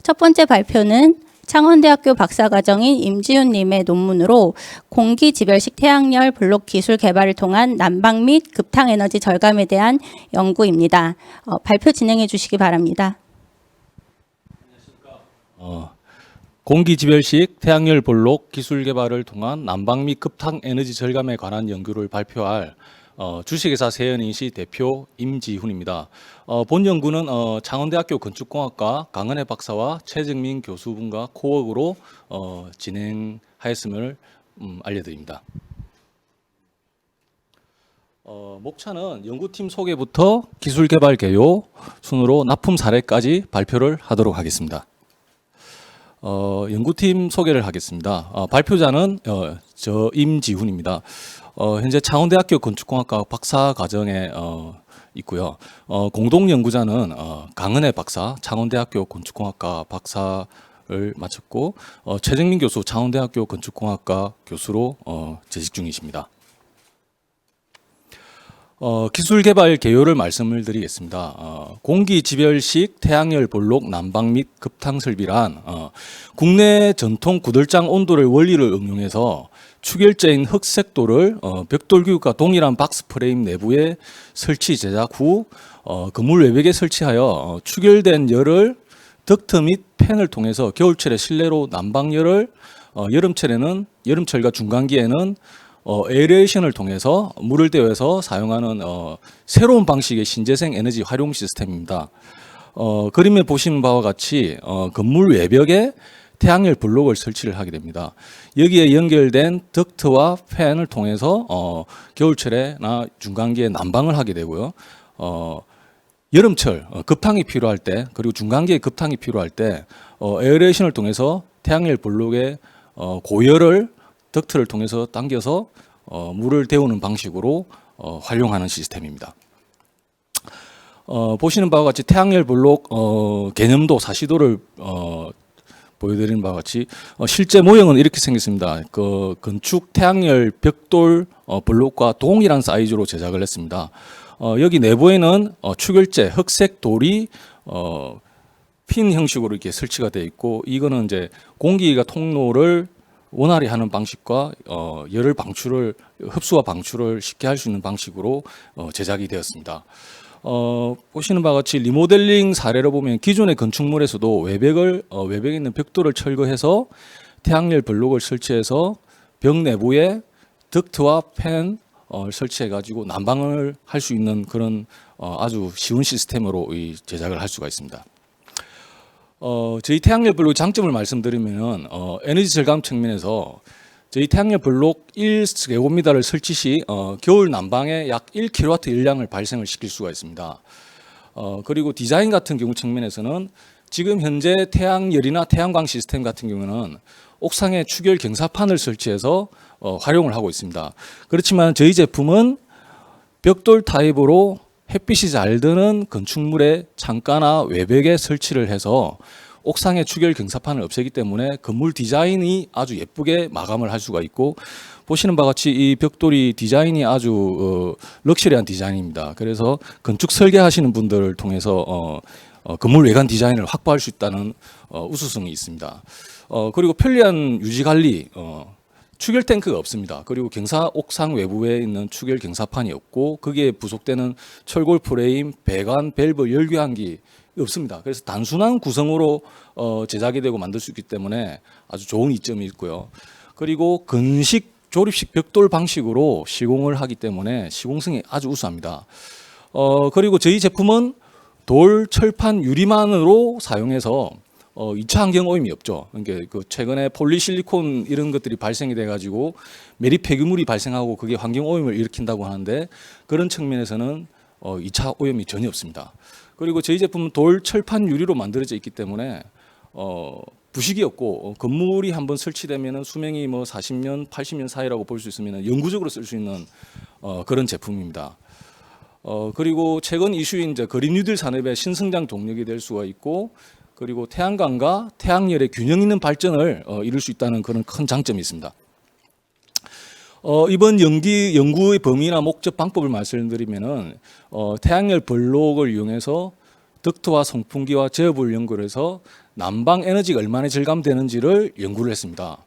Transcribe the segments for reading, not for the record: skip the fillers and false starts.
첫 번째 발표는 창원대학교 박사과정인 임지훈님의 논문으로 공기지별식 태양열 블록 기술 개발을 통한 난방 및 급탕에너지 절감에 대한 연구입니다. 발표 진행해 주시기 바랍니다. 공기지별식 태양열 블록 기술 개발을 통한 난방 및 급탕 에너지 절감에 관한 연구를 발표할 주식회사 세연인시 대표 임지훈입니다. 본 연구는 창원대학교 건축공학과 강은혜 박사와 최정민 교수분과 코웍으로 진행하였음을 알려드립니다. 목차는 연구팀 소개부터 기술 개발 개요 순으로 납품 사례까지 발표를 하도록 하겠습니다. 연구팀 소개를 하겠습니다. 발표자는 저 임지훈입니다. 현재 창원대학교 건축공학과 박사과정에 있고요. 공동 연구자는 강은혜 박사, 창원대학교 건축공학과 박사를 마쳤고 최정민 교수, 창원대학교 건축공학과 교수로 재직 중이십니다. 기술 개발 개요를 말씀을 드리겠습니다. 공기지별식 태양열 볼록 난방 및 급탕 설비란 국내 전통 구들장 온도를 원리를 응용해서 추결제인 흑색도를 벽돌 규격과 동일한 박스 프레임 내부에 설치 제작 후 건물 외벽에 설치하여 추결된 열을 덕트 및 팬을 통해서 겨울철에 실내로 난방열을 여름철과 중간기에는 에어레이션을 통해서 물을 데워서 사용하는 새로운 방식의 신재생 에너지 활용 시스템입니다. 그림에 보시는 바와 같이 건물 외벽에 태양열 블록을 설치를 하게 됩니다. 여기에 연결된 덕트와 팬을 통해서 겨울철에나 중간기에 난방을 하게 되고요. 여름철 급탕이 필요할 때 그리고 중간기에 급탕이 필요할 때 에어레이션을 통해서 태양열 블록의 고열을 덕트를 통해서 당겨서 물을 데우는 방식으로 활용하는 시스템입니다. 보시는 바와 같이 태양열 블록 개념도 사시도를 보여드리는 바와 같이 실제 모형은 이렇게 생겼습니다. 그 건축 태양열 벽돌 블록과 동일한 사이즈로 제작을 했습니다. 여기 내부에는 추결제 흑색 돌이 핀 형식으로 이렇게 설치가 되어 있고 이거는 이제 공기가 통로를 원활히 하는 방식과 열을 방출을 흡수와 방출을 쉽게 할 수 있는 방식으로 제작이 되었습니다. 보시는 바와 같이 리모델링 사례로 보면 기존의 건축물에서도 외벽에 있는 벽돌을 철거해서 태양열 블록을 설치해서 벽 내부에 덕트와 팬 설치해 가지고 난방을 할 수 있는 그런 아주 쉬운 시스템으로 제작을 할 수가 있습니다. 저희 태양열 블록 장점을 말씀드리면 에너지 절감 측면에서 저희 태양열 블록 1제곱미터를 설치 시 겨울 난방에 약 1kW 일량을 발생을 시킬 수가 있습니다. 그리고 디자인 같은 경우 측면에서는 지금 현재 태양열이나 태양광 시스템 같은 경우는 옥상에 추결 경사판을 설치해서 활용을 하고 있습니다. 그렇지만 저희 제품은 벽돌 타입으로 햇빛이 잘 드는 건축물의 창가나 외벽에 설치를 해서 옥상의 추결 경사판을 없애기 때문에 건물 디자인이 아주 예쁘게 마감을 할 수가 있고 보시는 바와 같이 이 벽돌이 디자인이 아주 럭셔리한 디자인입니다. 그래서 건축 설계하시는 분들을 통해서 건물 외관 디자인을 확보할 수 있다는 우수성이 있습니다. 그리고 편리한 유지 관리 추결 탱크가 없습니다. 그리고 옥상 외부에 있는 추결 경사판이 없고 거기에 부속되는 철골 프레임, 배관, 밸브, 열교환기 없습니다. 그래서 단순한 구성으로 제작이 되고 만들 수 있기 때문에 아주 좋은 이점이 있고요. 그리고 건식 조립식 벽돌 방식으로 시공을 하기 때문에 시공성이 아주 우수합니다. 그리고 저희 제품은 돌, 철판, 유리만으로 사용해서 2차 환경 오염이 없죠. 그러니까 그 최근에 폴리실리콘 이런 것들이 발생이 돼가지고 매립 폐기물이 발생하고 그게 환경 오염을 일으킨다고 하는데 그런 측면에서는 2차 오염이 전혀 없습니다. 그리고 저희 제품은 돌, 철판, 유리로 만들어져 있기 때문에 부식이 없고 건물이 한번 설치되면 수명이 뭐 40년, 80년 사이라고 볼 수 있으면 영구적으로 쓸 수 있는 그런 제품입니다. 그리고 최근 이슈인 이제 그린 뉴딜 산업의 신성장 동력이 될 수가 있고 그리고 태양광과 태양열의 균형 있는 발전을 이룰 수 있다는 그런 큰 장점이 있습니다. 이번 연구의 범위나 목적 방법을 말씀드리면은 태양열 블록을 이용해서 덕트와 송풍기와 제어부를 연결해서 난방 에너지가 얼마나 절감되는지를 연구를 했습니다.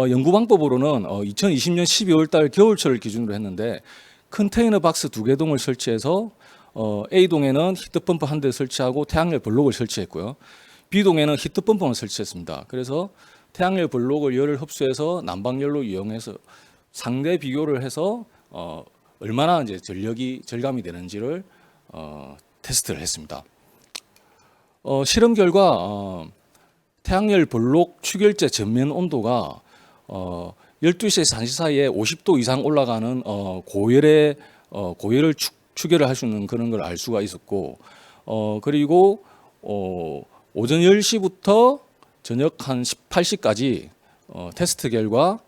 연구 방법으로는 2020년 12월 달 겨울철을 기준으로 했는데 컨테이너 박스 2개 동을 설치해서 A동에는 히트펌프 한 대 설치하고 태양열 블록을 설치했고요. B동에는 히트펌프만 설치했습니다. 그래서 태양열 블록을 열을 흡수해서 난방열로 이용해서 상대 비교를 해서 얼마나 이제 전력이 절감이 되는지를 테스트를 했습니다. 실험 결과 태양열 블록 추결제 전면 온도가 12시에서 1시 사이에 50도 이상 올라가는 고열을 추결을 할 수 있는 그런 걸 알 수가 있었고, 그리고 오전 10시부터 저녁 한 18시까지 테스트 결과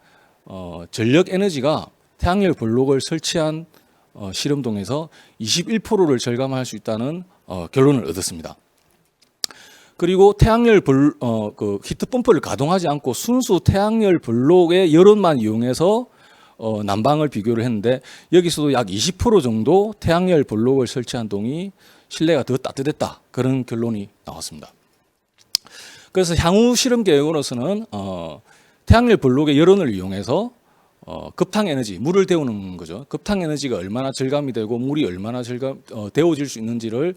전력 에너지가 태양열 블록을 설치한 실험동에서 21%를 절감할 수 있다는 결론을 얻었습니다. 그리고 태양열 그 히트펌프를 가동하지 않고 순수 태양열 블록의 열원만 이용해서 난방을 비교를 했는데 여기서도 약 20% 정도 태양열 블록을 설치한 동이 실내가 더 따뜻했다, 그런 결론이 나왔습니다. 그래서 향후 실험 계획으로서는 태양열 블록의 열원을 이용해서 급탕 에너지, 물을 데우는 거죠. 급탕 에너지가 얼마나 절감이 되고 물이 얼마나 데워질 수 있는지를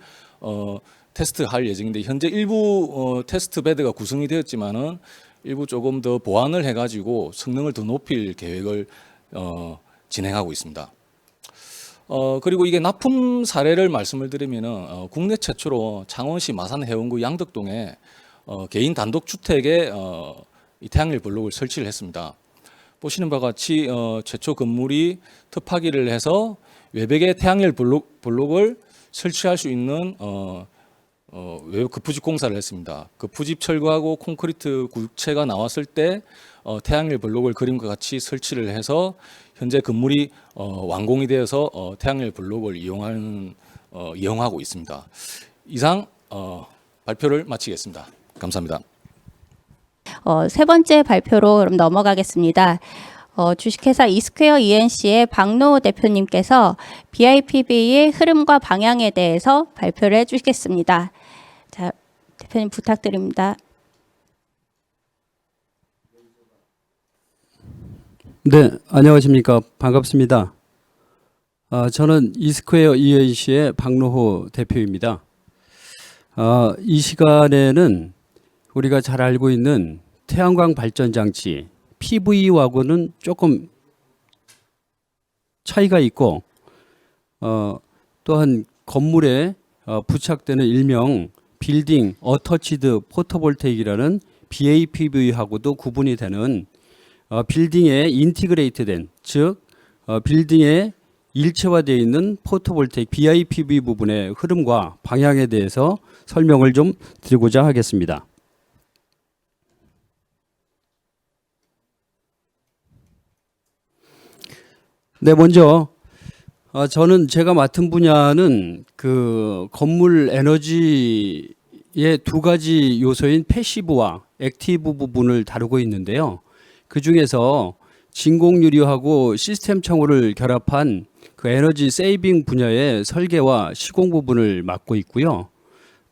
테스트할 예정인데, 현재 일부 테스트 베드가 구성이 되었지만은 일부 조금 더 보완을 해가지고 성능을 더 높일 계획을 진행하고 있습니다. 그리고 이게 납품 사례를 말씀을 드리면은 국내 최초로 창원시 마산 해운구 양덕동에 개인 단독 주택에 이 태양열 블록을 설치를 했습니다. 보시는 바와 같이 최초 건물이 특파기를 해서 외벽에 태양열 블록을 설치할 수 있는 외부 급부집 공사를 했습니다. 급부집 철거하고 콘크리트 구체가 나왔을 때 태양열 블록을 그림과 같이 설치를 해서 현재 건물이 완공이 되어서 태양열 블록을 이용하고 있습니다. 이상 발표를 마치겠습니다. 감사합니다. 세 번째 발표로 그럼 넘어가겠습니다. 주식회사 이스퀘어 ENC의 박노호 대표님께서 BIPV의 흐름과 방향에 대해서 발표를 해주시겠습니다. 자, 대표님 부탁드립니다. 네, 안녕하십니까. 반갑습니다. 저는 이스퀘어 ENC의 박노호 대표입니다. 이 시간에는 우리가 잘 알고 있는 태양광 발전 장치 PV하고는 조금 차이가 있고, 또한 건물에 부착되는 일명 빌딩 어터치드 포토볼테이크라는 BAPV하고도 구분이 되는 빌딩에 인티그레이트된, 즉 빌딩에 일체화되어 있는 포토볼테이크 BIPV 부분의 흐름과 방향에 대해서 설명을 좀 드리고자 하겠습니다. 네, 먼저 저는 제가 맡은 분야는 그 건물 에너지의 두 가지 요소인 패시브와 액티브 부분을 다루고 있는데요. 그 중에서 진공유리하고 시스템 청호를 결합한 그 에너지 세이빙 분야의 설계와 시공 부분을 맡고 있고요.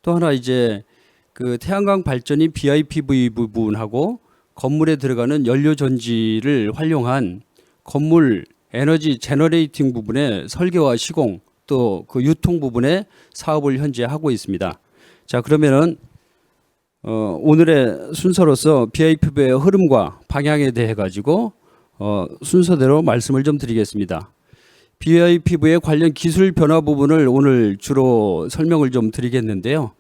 또 하나 이제 그 태양광 발전인 BIPV 부분하고 건물에 들어가는 연료 전지를 활용한 건물 에너지 제너레이팅 부분의 설계와 시공, 또 그 유통 부분의 사업을 현재 하고 있습니다. 자, 그러면은 오늘의 순서로서 BIPV의 흐름과 방향에 대해 가지고 순서대로 말씀을 좀 드리겠습니다. BIPV의 관련 기술 변화 부분을 오늘 주로 설명을 좀 드리겠는데요.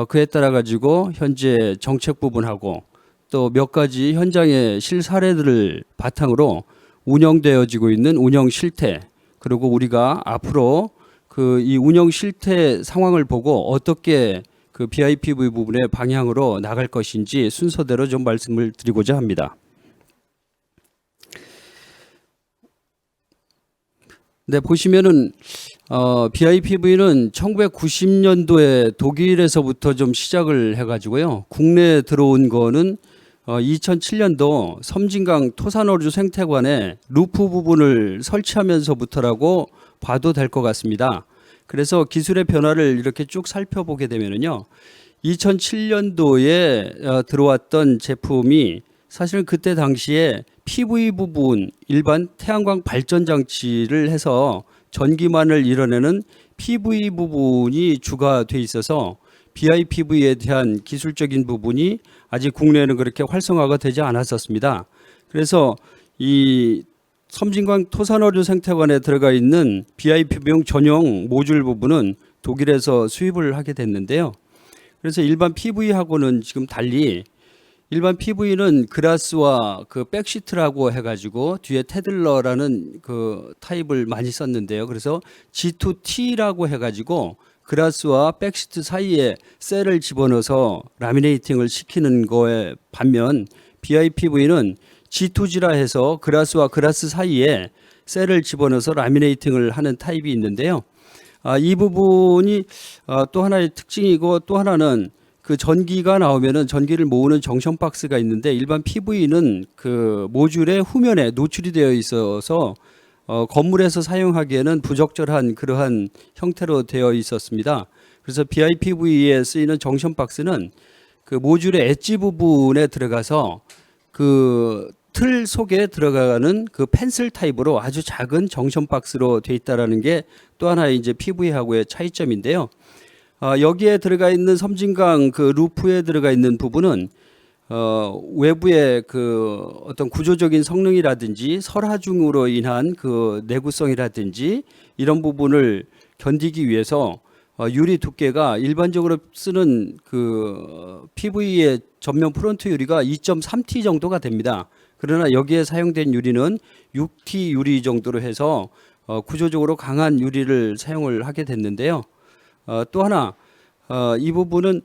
그에 따라 가지고 현재 정책 부분하고 또 몇 가지 현장의 실사례들을 바탕으로 운영되어지고 있는 운영 실태, 그리고 우리가 앞으로 그 이 운영 실태 상황을 보고 어떻게 그 BIPV 부분의 방향으로 나갈 것인지 순서대로 좀 말씀을 드리고자 합니다. 네, 보시면은 BIPV는 1990년도에 독일에서부터 좀 시작을 해가지고요. 국내에 들어온 거는 2007년도 섬진강 토산어류 생태관에 루프 부분을 설치하면서부터라고 봐도 될 것 같습니다. 그래서 기술의 변화를 이렇게 쭉 살펴보게 되면은요, 2007년도에 들어왔던 제품이 사실은 그때 당시에 PV 부분 일반 태양광 발전 장치를 해서 전기만을 이뤄내는 PV 부분이 주가 돼 있어서 BIPV에 대한 기술적인 부분이 아직 국내에는 그렇게 활성화가 되지 않았었습니다. 그래서 이 섬진강 토산어류 생태관에 들어가 있는 BIPV용 전용 모듈 부분은 독일에서 수입을 하게 됐는데요. 그래서 일반 PV하고는 지금 달리 일반 PV는 그라스와 그 백시트라고 해가지고 뒤에 테들러라는 그 타입을 많이 썼는데요. 그래서 G2T라고 해가지고 그라스와 백시트 사이에 셀을 집어넣어서 라미네이팅을 시키는 거에 반면 BIPV는 G2G라 해서 그라스와 그라스 사이에 셀을 집어넣어서 라미네이팅을 하는 타입이 있는데요. 이 부분이 또 하나의 특징이고 또 하나는 그 전기가 나오면은 전기를 모으는 정션 박스가 있는데 일반 PV는 그 모듈의 후면에 노출이 되어 있어서 건물에서 사용하기에는 부적절한 그러한 형태로 되어 있었습니다. 그래서 BIPV에 쓰이는 정션 박스는 그 모듈의 엣지 부분에 들어가서 그 틀 속에 들어가는 그 펜슬 타입으로 아주 작은 정션 박스로 되어 있다라는 게 또 하나의 이제 PV하고의 차이점인데요. 여기에 들어가 있는 섬진강 그 루프에 들어가 있는 부분은 외부의 그 어떤 구조적인 성능이라든지 설하중으로 인한 그 내구성이라든지 이런 부분을 견디기 위해서 유리 두께가 일반적으로 쓰는 그 PV의 전면 프론트 유리가 2.3T 정도가 됩니다. 그러나 여기에 사용된 유리는 6T 유리 정도로 해서 구조적으로 강한 유리를 사용을 하게 됐는데요. 또 하나 이 부분은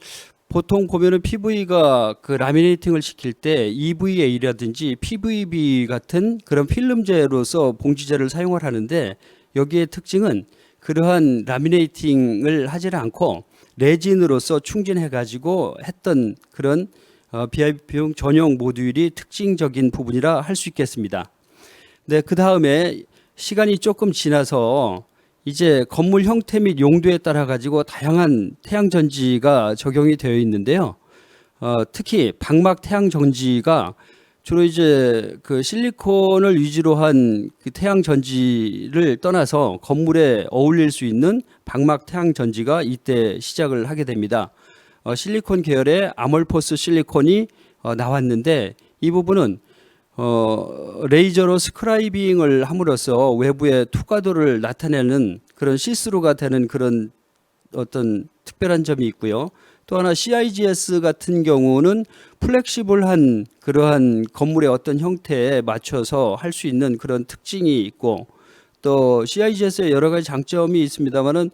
보통 보면은 PV가 그 라미네이팅을 시킬 때 EVA라든지 PVB 같은 그런 필름제로서 봉지재를 사용을 하는데 여기에 특징은 그러한 라미네이팅을 하지 않고 레진으로서 충진해 가지고 했던 그런 BIP용 전용 모듈이 특징적인 부분이라 할 수 있겠습니다. 네, 그 다음에 시간이 조금 지나서 이제 건물 형태 및 용도에 따라 가지고 다양한 태양 전지가 적용이 되어 있는데요. 특히 방막 태양 전지가 주로 이제 그 실리콘을 위주로 한 그 태양 전지를 떠나서 건물에 어울릴 수 있는 방막 태양 전지가 이때 시작을 하게 됩니다. 실리콘 계열의 아몰포스 실리콘이 나왔는데 이 부분은 레이저로 스크라이빙을 함으로써 외부의 투과도를 나타내는 그런 시스루가 되는 그런 어떤 특별한 점이 있고요. 또 하나 CIGS 같은 경우는 플렉시블한 그러한 건물의 어떤 형태에 맞춰서 할 수 있는 그런 특징이 있고 또 CIGS의 여러 가지 장점이 있습니다만은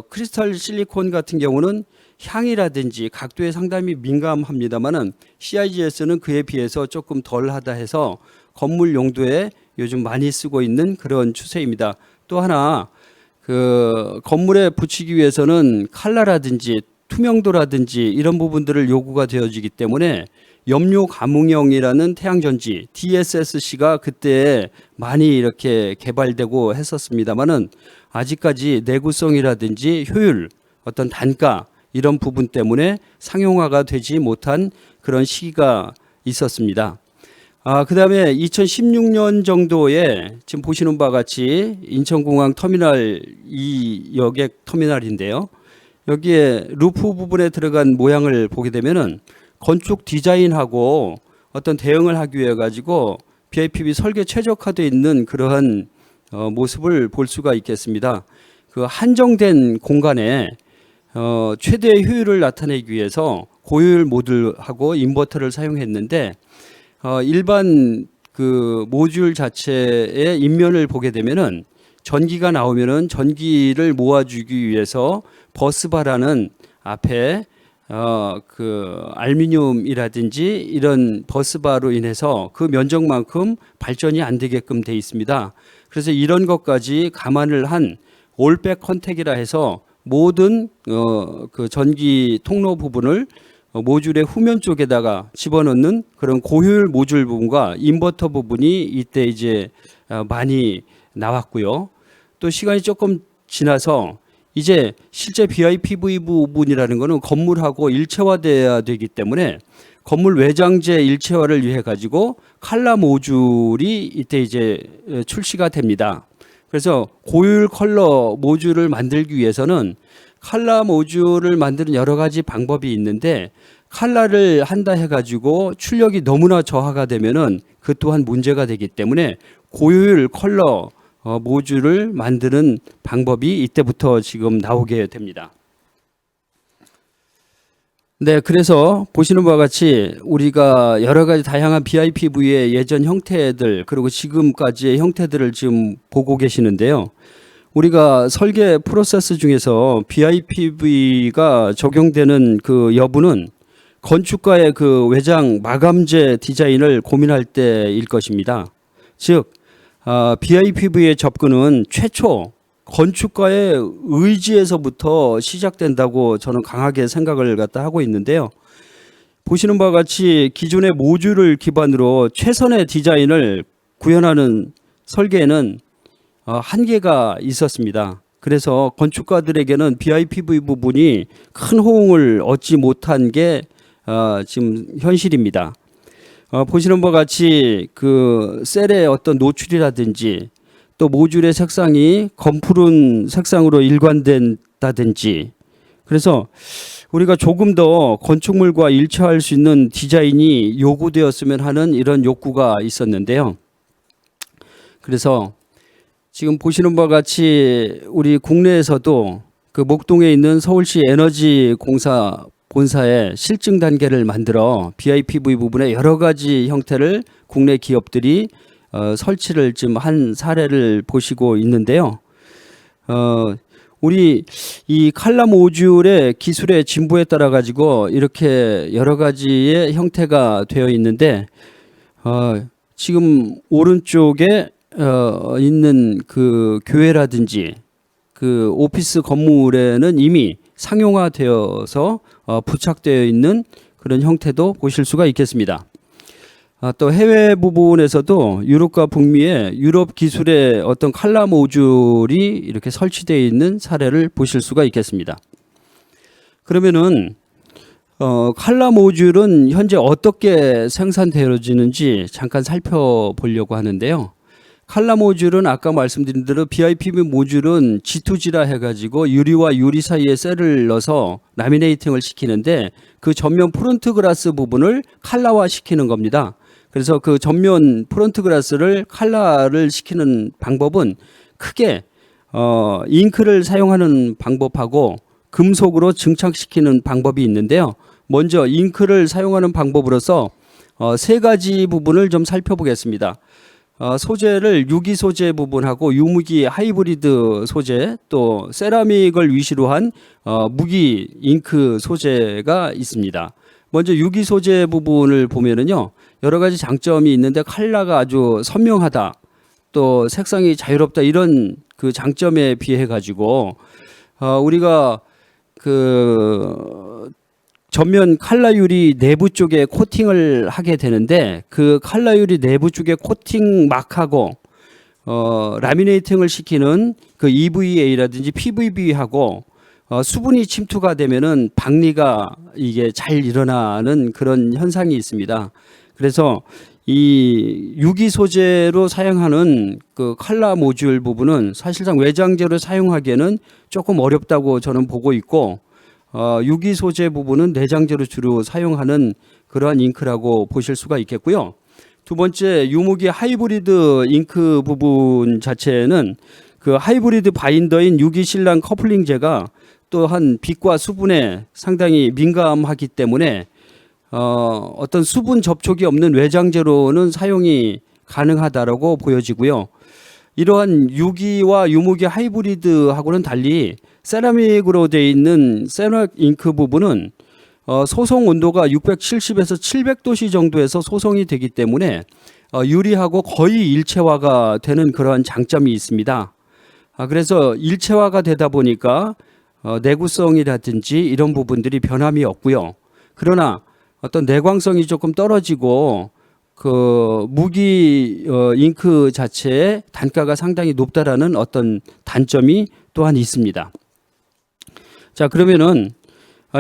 크리스탈 실리콘 같은 경우는 향이라든지 각도에 상당히 민감합니다만은 CIGS는 그에 비해서 조금 덜하다 해서 건물 용도에 요즘 많이 쓰고 있는 그런 추세입니다. 또 하나 그 건물에 붙이기 위해서는 칼라라든지 투명도라든지 이런 부분들을 요구가 되어지기 때문에 염료 감응형이라는 태양전지 DSSC가 그때 많이 이렇게 개발되고 했었습니다만은 아직까지 내구성이라든지 효율, 어떤 단가 이런 부분 때문에 상용화가 되지 못한 그런 시기가 있었습니다. 그다음에 2016년 정도에 지금 보시는 바와 같이 인천공항 터미널 2 여객 터미널인데요. 여기에 루프 부분에 들어간 모양을 보게 되면은 건축 디자인하고 어떤 대응을 하기 위해 가지고 BIPV 설계 최적화되어 있는 그러한 모습을 볼 수가 있겠습니다. 그 한정된 공간에 최대 효율을 나타내기 위해서 고효율 모듈하고 인버터를 사용했는데 일반 그 모듈 자체의 인면을 보게 되면은 전기가 나오면은 전기를 모아주기 위해서 버스바라는 앞에 그 알루미늄이라든지 이런 버스바로 인해서 그 면적만큼 발전이 안 되게끔 돼 있습니다. 그래서 이런 것까지 감안을 한 올백 컨택이라 해서 모든 그 전기 통로 부분을 모듈의 후면 쪽에다가 집어넣는 그런 고효율 모듈 부분과 인버터 부분이 이때 이제 많이 나왔고요. 또 시간이 조금 지나서 이제 실제 BIPV 부분이라는 거는 건물하고 일체화돼야 되기 때문에 건물 외장재 일체화를 위해 가지고 칼라 모듈이 이때 이제 출시가 됩니다. 그래서 고율 컬러 모듈을 만들기 위해서는 칼라 모듈을 만드는 여러 가지 방법이 있는데 칼라를 한다 해가지고 출력이 너무나 저하가 되면은 그 또한 문제가 되기 때문에 고효율 컬러 모듈을 만드는 방법이 이때부터 지금 나오게 됩니다. 네, 그래서 보시는 바와 같이 우리가 여러 가지 다양한 BIPV의 예전 형태들 그리고 지금까지의 형태들을 지금 보고 계시는데요. 우리가 설계 프로세스 중에서 BIPV가 적용되는 그 여부는 건축가의 그 외장 마감재 디자인을 고민할 때일 것입니다. 즉, BIPV의 접근은 최초 건축가의 의지에서부터 시작된다고 저는 강하게 생각을 갖다 하고 있는데요. 보시는 바와 같이 기존의 모듈을 기반으로 최선의 디자인을 구현하는 설계에는 한계가 있었습니다. 그래서 건축가들에게는 BIPV 부분이 큰 호응을 얻지 못한 게 지금 현실입니다. 보시는 바와 같이 그 셀의 어떤 노출이라든지 또 모듈의 색상이 검푸른 색상으로 일관된다든지 그래서 우리가 조금 더 건축물과 일치할 수 있는 디자인이 요구되었으면 하는 이런 욕구가 있었는데요. 그래서 지금 보시는 바와 같이 우리 국내에서도 그 목동에 있는 서울시 에너지공사 본사에 실증 단계를 만들어 BIPV 부분의 여러 가지 형태를 국내 기업들이 설치를 지금 한 사례를 보시고 있는데요. 우리 이 칼라 모듈의 기술의 진보에 따라 가지고 이렇게 여러 가지의 형태가 되어 있는데 지금 오른쪽에 있는 그 교회라든지 그 오피스 건물에는 이미 상용화되어서 부착되어 있는 그런 형태도 보실 수가 있겠습니다. 또 해외 부분에서도 유럽과 북미의 유럽 기술의 어떤 칼라 모듈이 이렇게 설치되어 있는 사례를 보실 수가 있겠습니다. 그러면은 칼라 모듈은 현재 어떻게 생산되어지는지 잠깐 살펴보려고 하는데요. 칼라 모듈은 아까 말씀드린 대로 BIPV 모듈은 G2G라 해가지고 유리와 유리 사이에 셀을 넣어서 라미네이팅을 시키는데 그 전면 프론트 글라스 부분을 칼라화 시키는 겁니다. 그래서 그 전면 프론트 글라스를 칼라를 시키는 방법은 크게 잉크를 사용하는 방법하고 금속으로 증착시키는 방법이 있는데요. 먼저 잉크를 사용하는 방법으로서 세 가지 부분을 좀 살펴보겠습니다. 소재를 유기 소재 부분하고 유무기 하이브리드 소재 또 세라믹을 위시로 한 무기 잉크 소재가 있습니다. 먼저 유기 소재 부분을 보면은요 여러 가지 장점이 있는데 칼라가 아주 선명하다 또 색상이 자유롭다 이런 그 장점에 비해 가지고 우리가 그 전면 칼라 유리 내부 쪽에 코팅을 하게 되는데 그 칼라 유리 내부 쪽에 코팅 막하고 라미네이팅을 시키는 그 EVA라든지 PVB하고 수분이 침투가 되면은 박리가 이게 잘 일어나는 그런 현상이 있습니다. 그래서 이 유기 소재로 사용하는 그 칼라 모듈 부분은 사실상 외장재로 사용하기에는 조금 어렵다고 저는 보고 있고 유기 소재 부분은 내장재로 주로 사용하는 그러한 잉크라고 보실 수가 있겠고요. 두 번째 유무기 하이브리드 잉크 부분 자체는 그 하이브리드 바인더인 유기 실랑 커플링제가 또한 빛과 수분에 상당히 민감하기 때문에 어떤 수분 접촉이 없는 외장재로는 사용이 가능하다라고 보여지고요. 이러한 유기와 유무기 하이브리드하고는 달리 세라믹으로 되어 있는 세라믹 잉크 부분은 소송 온도가 670에서 700도씨 정도에서 소송이 되기 때문에 유리하고 거의 일체화가 되는 그런 장점이 있습니다. 그래서 일체화가 되다 보니까 내구성이라든지 이런 부분들이 변함이 없고요. 그러나 어떤 내광성이 조금 떨어지고 그 무기 잉크 자체의 단가가 상당히 높다라는 어떤 단점이 또한 있습니다. 자, 그러면은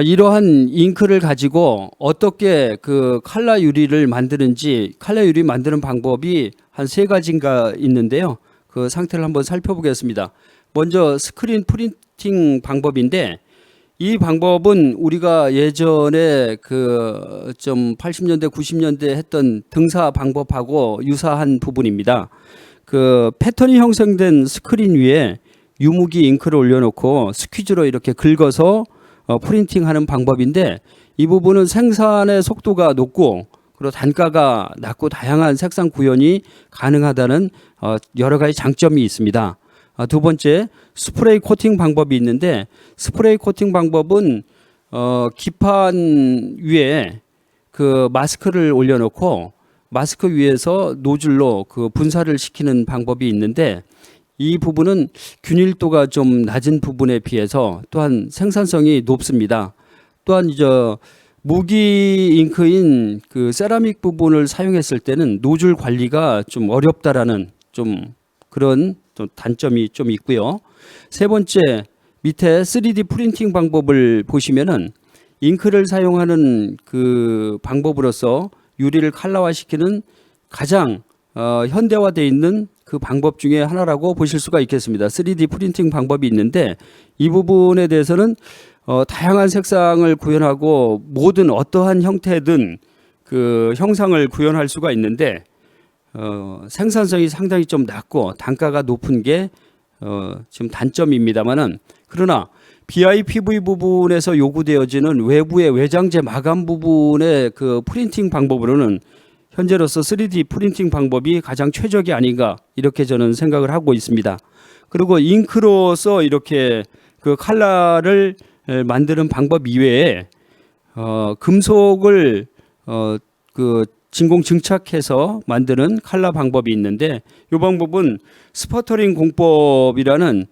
이러한 잉크를 가지고 어떻게 그 칼라 유리를 만드는지, 칼라 유리 만드는 방법이 한 3가지인가 있는데요. 그 상태를 한번 살펴보겠습니다. 먼저 스크린 프린팅 방법인데, 이 방법은 우리가 예전에 그 좀 80년대 90년대 했던 등사 방법하고 유사한 부분입니다. 그 패턴이 형성된 스크린 위에 유무기 잉크를 올려놓고 스퀴즈로 이렇게 긁어서 프린팅하는 방법인데, 이 부분은 생산의 속도가 높고 그리고 단가가 낮고 다양한 색상 구현이 가능하다는 여러 가지 장점이 있습니다. 두 번째, 스프레이 코팅 방법이 있는데, 스프레이 코팅 방법은 기판 위에 그 마스크를 올려놓고 마스크 위에서 노즐로 그 분사를 시키는 방법이 있는데, 이 부분은 균일도가 좀 낮은 부분에 비해서 또한 생산성이 높습니다. 또한 무기 잉크인 그 세라믹 부분을 사용했을 때는 노즐 관리가 좀 어렵다라는 좀 그런 좀 단점이 좀 있고요. 세 번째, 밑에 3D 프린팅 방법을 보시면은 잉크를 사용하는 그 방법으로서 유리를 칼라화시키는 가장 현대화되어 있는 그 방법 중에 하나라고 보실 수가 있겠습니다. 3D 프린팅 방법이 있는데, 이 부분에 대해서는 다양한 색상을 구현하고 모든 어떠한 형태든 그 형상을 구현할 수가 있는데, 생산성이 상당히 좀 낮고 단가가 높은 게 지금 단점입니다만은, 그러나 BIPV 부분에서 요구되어지는 외부의 외장재 마감 부분의 그 프린팅 방법으로는 현재로서 3D 프린팅 방법이 가장 최적이 아닌가, 이렇게 저는 생각을 하고 있습니다. 그리고 잉크로서 이렇게 그 칼라를 만드는 방법 이외에 금속을 그 진공 증착해서 만드는 칼라 방법이 있는데, 이 방법은 스퍼터링 공법이라는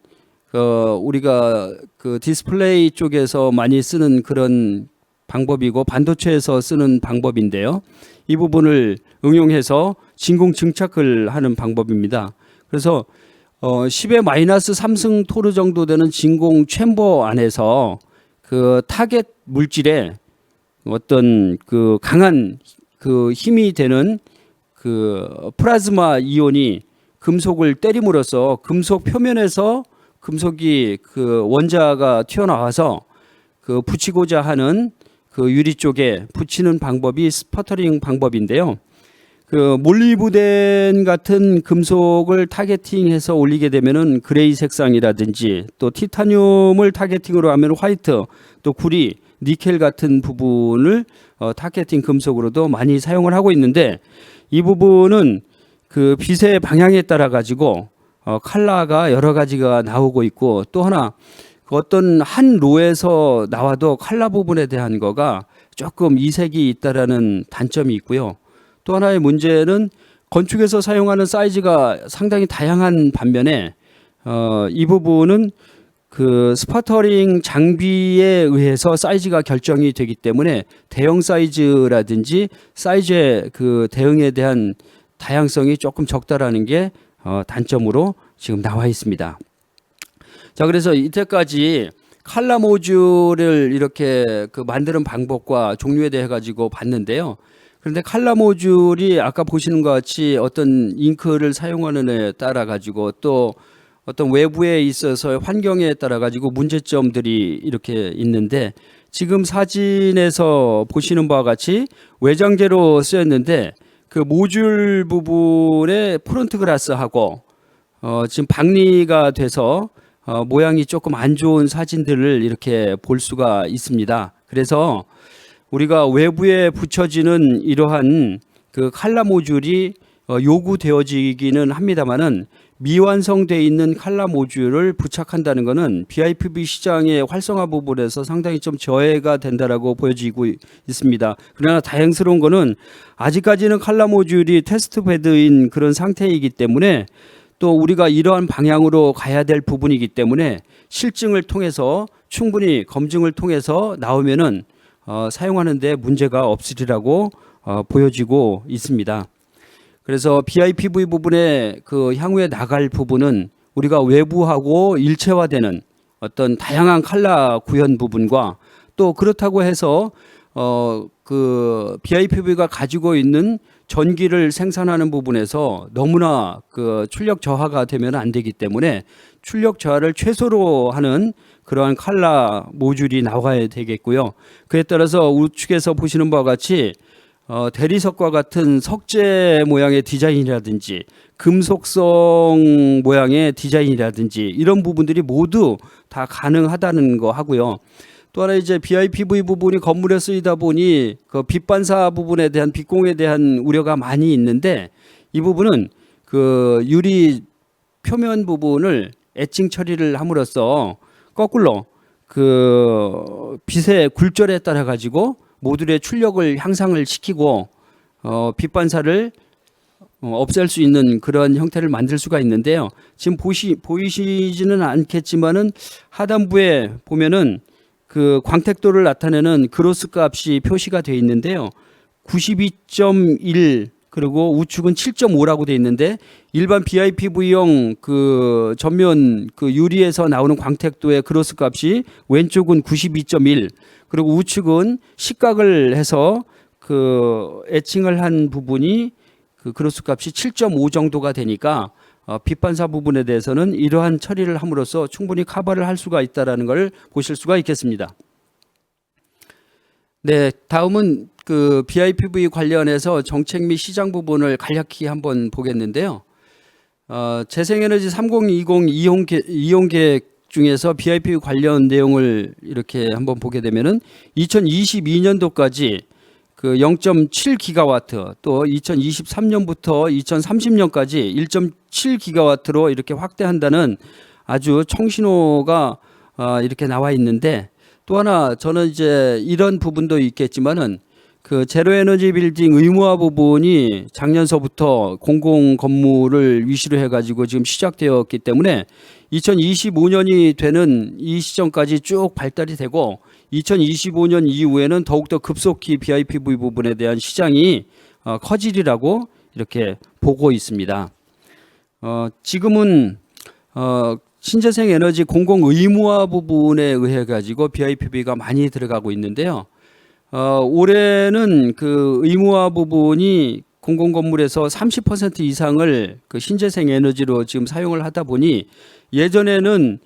우리가 그 디스플레이 쪽에서 많이 쓰는 그런 방법이고 반도체에서 쓰는 방법인데요. 이 부분을 응용해서 진공 증착을 하는 방법입니다. 그래서 10의 마이너스 3승 토르 정도 되는 진공 챔버 안에서 그 타겟 물질에 어떤 그 강한 그 힘이 되는 그 플라즈마 이온이 금속을 때림으로써 금속 표면에서 금속이 그 원자가 튀어나와서 그 붙이고자 하는 그 유리 쪽에 붙이는 방법이 스퍼터링 방법인데요. 그 몰리브덴 같은 금속을 타겟팅해서 올리게 되면은 그레이 색상이라든지, 또 티타늄을 타겟팅으로 하면 화이트, 또 구리, 니켈 같은 부분을 타겟팅 금속으로도 많이 사용을 하고 있는데, 이 부분은 그 빛의 방향에 따라 가지고 컬러가 여러 가지가 나오고 있고, 또 하나 어떤 한 로에서 나와도 컬러 부분에 대한 거가 조금 이색이 있다라는 단점이 있고요. 또 하나의 문제는 건축에서 사용하는 사이즈가 상당히 다양한 반면에 이 부분은 그 스퍼터링 장비에 의해서 사이즈가 결정이 되기 때문에 대형 사이즈라든지 사이즈의 그 대응에 대한 다양성이 조금 적다라는 게 단점으로 지금 나와 있습니다. 자, 그래서 이때까지 칼라 모듈을 이렇게 그 만드는 방법과 종류에 대해 가지고 봤는데요. 그런데 칼라 모듈이 아까 보시는 것 같이 어떤 잉크를 사용하는 에 따라 가지고 또 어떤 외부에 있어서 환경에 따라 가지고 문제점들이 이렇게 있는데, 지금 사진에서 보시는 바와 같이 외장재로 쓰였는데 그 모듈 부분에 프론트 글라스하고 지금 박리가 돼서 모양이 조금 안 좋은 사진들을 이렇게 볼 수가 있습니다. 그래서 우리가 외부에 붙여지는 이러한 그 칼라 모듈이 요구되어지기는 합니다만은, 미완성되어 있는 칼라 모듈을 부착한다는 것은 BIPV 시장의 활성화 부분에서 상당히 좀 저해가 된다라고 보여지고 있습니다. 그러나 다행스러운 것은 아직까지는 칼라 모듈이 테스트 베드인 그런 상태이기 때문에, 또 우리가 이러한 방향으로 가야 될 부분이기 때문에 실증을 통해서 충분히 검증을 통해서 나오면은 사용하는 데 문제가 없으리라고 보여지고 있습니다. 그래서 BIPV 부분에 그 향후에 나갈 부분은 우리가 외부하고 일체화되는 어떤 다양한 칼라 구현 부분과 또 그렇다고 해서 그 BIPV가 가지고 있는 전기를 생산하는 부분에서 너무나 그 출력 저하가 되면 안 되기 때문에 출력 저하를 최소로 하는 그러한 칼라 모듈이 나와야 되겠고요. 그에 따라서 우측에서 보시는 바와 같이 대리석과 같은 석재 모양의 디자인이라든지 금속성 모양의 디자인이라든지 이런 부분들이 모두 다 가능하다는 거 하고요. 또 하나 이제 BIPV 부분이 건물에 쓰이다 보니 그 빛 반사 부분에 대한 빛공에 대한 우려가 많이 있는데 이 부분은 그 유리 표면 부분을 에칭 처리를 함으로써 거꾸로 그 빛의 굴절에 따라 가지고 모듈의 출력을 향상을 시키고 빛 반사를 없앨 수 있는 그런 형태를 만들 수가 있는데요. 지금 보이시지는 않겠지만은 하단부에 보면은 그 광택도를 나타내는 그로스 값이 표시가 되어 있는데요. 92.1 그리고 우측은 7.5라고 되어 있는데 일반 BIPV용 그 전면 그 유리에서 나오는 광택도의 그로스 값이 왼쪽은 92.1 그리고 우측은 식각을 해서 그 에칭을 한 부분이 그 그로스 값이 7.5 정도가 되니까 빛 반사 부분에 대해서는 이러한 처리를 함으로써 충분히 커버를 할 수가 있다라는 걸 보실 수가 있겠습니다. 네, 다음은 그 BIPV 관련해서 정책 및 시장 부분을 간략히 한번 보겠는데요. 재생에너지 3020 이용 계획 중에서 BIPV 관련 내용을 이렇게 한번 보게 되면은 2022년도까지 그 0.7기가와트 또 2023년부터 2030년까지 1.7기가와트로 이렇게 확대한다는 아주 청신호가 이렇게 나와 있는데 또 하나 저는 이제 이런 부분도 있겠지만은 그 제로 에너지 빌딩 의무화 부분이 작년서부터 공공 건물을 위시로 해가지고 지금 시작되었기 때문에 2025년이 되는 이 시점까지 쭉 발달이 되고 2025년 이후에는 더욱더 급속히 BIPV 부분에 대한 시장이 커지리라고 이렇게 보고 있습니다. 지금은 신재생 에너지 공공 의무화 부분에 의해 가지고 BIPV가 많이 들어가고 있는데요. 올해는 그 의무화 부분이 공공 건물에서 30% 이상을 그 신재생 에너지로 지금 사용을 하다 보니 예전에는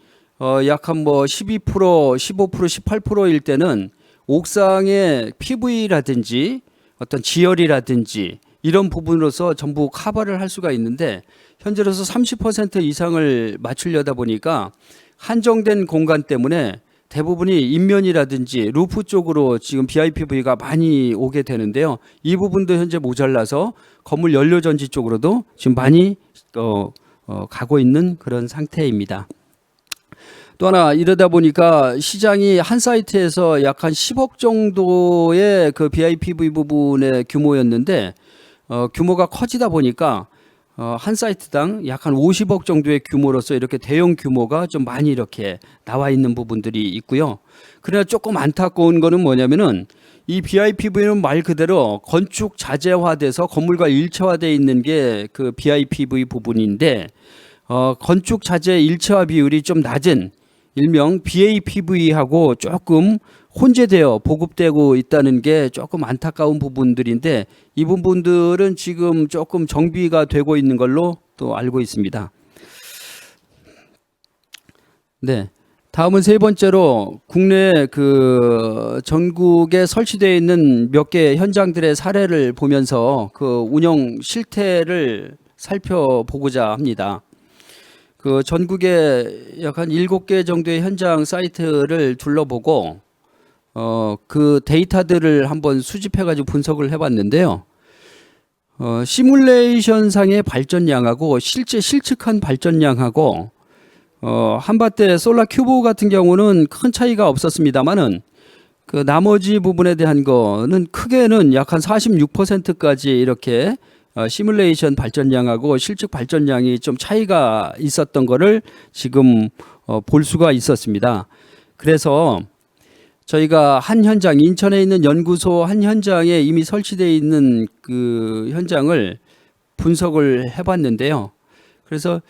약 한 뭐 12%, 15%, 18%일 때는 옥상의 PV라든지 어떤 지열이라든지 이런 부분으로서 전부 커버를 할 수가 있는데 현재로서 30% 이상을 맞추려다 보니까 한정된 공간 때문에 대부분이 인면이라든지 루프 쪽으로 지금 BIPV가 많이 오게 되는데요. 이 부분도 현재 모자라서 건물 연료전지 쪽으로도 지금 많이 가고 있는 그런 상태입니다. 또 하나 이러다 보니까 시장이 한 사이트에서 약 한 10억 정도의 그 BIPV 부분의 규모였는데 규모가 커지다 보니까 한 사이트당 약 한 50억 정도의 규모로서 이렇게 대형 규모가 좀 많이 이렇게 나와 있는 부분들이 있고요. 그러나 조금 안타까운 거는 뭐냐면은 이 BIPV는 말 그대로 건축 자재화돼서 건물과 일체화되어 있는 게 그 BIPV 부분인데 건축 자재 일체화 비율이 좀 낮은 일명 BAPV하고 조금 혼재되어 보급되고 있다는 게 조금 안타까운 부분들인데 이 부분들은 지금 조금 정비가 되고 있는 걸로 또 알고 있습니다. 네. 다음은 세 번째로 국내 그 전국에 설치되어 있는 몇 개 현장들의 사례를 보면서 그 운영 실태를 살펴보고자 합니다. 그 전국에 약 한 7개 정도의 현장 사이트를 둘러보고 그 데이터들을 한번 수집해 가지고 분석을 해 봤는데요. 시뮬레이션 상의 발전량하고 실제 실측한 발전량하고 한밭대 솔라 큐브 같은 경우는 큰 차이가 없었습니다만은 그 나머지 부분에 대한 거는 크게는 약 한 46%까지 이렇게 시뮬레이션 발전량하고 실측 발전량이 좀 차이가 있었던 거를 지금 볼 수가 있었습니다. 그래서 저희가 한 현장, 인천에 있는 연구소 한 현장에 이미 설치되어 있는 그 현장을 분석을 해봤는데요. 그래서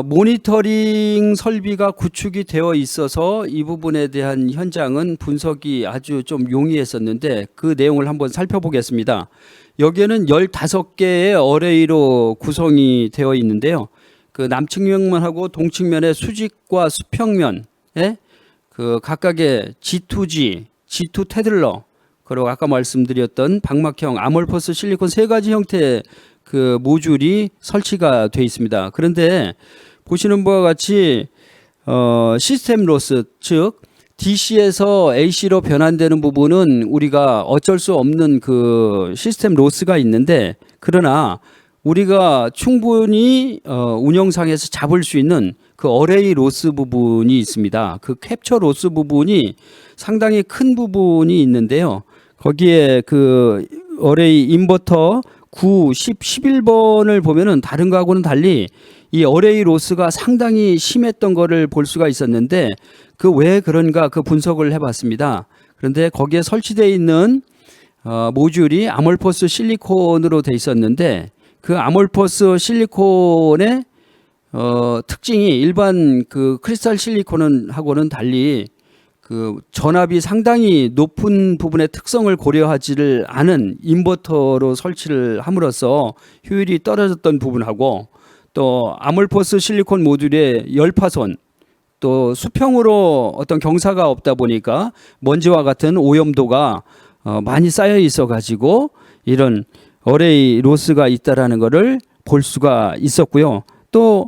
모니터링 설비가 구축이 되어 있어서 이 부분에 대한 현장은 분석이 아주 좀 용이했었는데 그 내용을 한번 살펴보겠습니다. 여기에는 15개의 어레이로 구성이 되어 있는데요. 그 남측면하고 동측면의 수직과 수평면에 그 각각의 G2G, G2 테들러, 그리고 아까 말씀드렸던 방막형 아몰퍼스 실리콘 세 가지 형태의 그 모듈이 설치가 되어 있습니다. 그런데 보시는 바와 같이 시스템 로스, 즉 DC에서 AC로 변환되는 부분은 우리가 어쩔 수 없는 그 시스템 로스가 있는데, 그러나 우리가 충분히 운영상에서 잡을 수 있는 그 어레이 로스 부분이 있습니다. 그 캡처 로스 부분이 상당히 큰 부분이 있는데요. 거기에 그 어레이 인버터 9, 10, 11번을 보면은 다른 거하고는 달리 이 어레이 로스가 상당히 심했던 거를 볼 수가 있었는데, 그 왜 그런가 그 분석을 해봤습니다. 그런데 거기에 설치되어 있는 모듈이 아몰퍼스 실리콘으로 돼 있었는데, 그 아몰퍼스 실리콘의 특징이 일반 그 크리스탈 실리콘은 하고는 달리 그 전압이 상당히 높은 부분의 특성을 고려하지를 않은 인버터로 설치를 함으로써 효율이 떨어졌던 부분하고, 또 아몰퍼스 실리콘 모듈의 열파손, 또 수평으로 어떤 경사가 없다 보니까 먼지와 같은 오염도가 많이 쌓여 있어 가지고 이런 어레이 로스가 있다라는 것을 볼 수가 있었고요. 또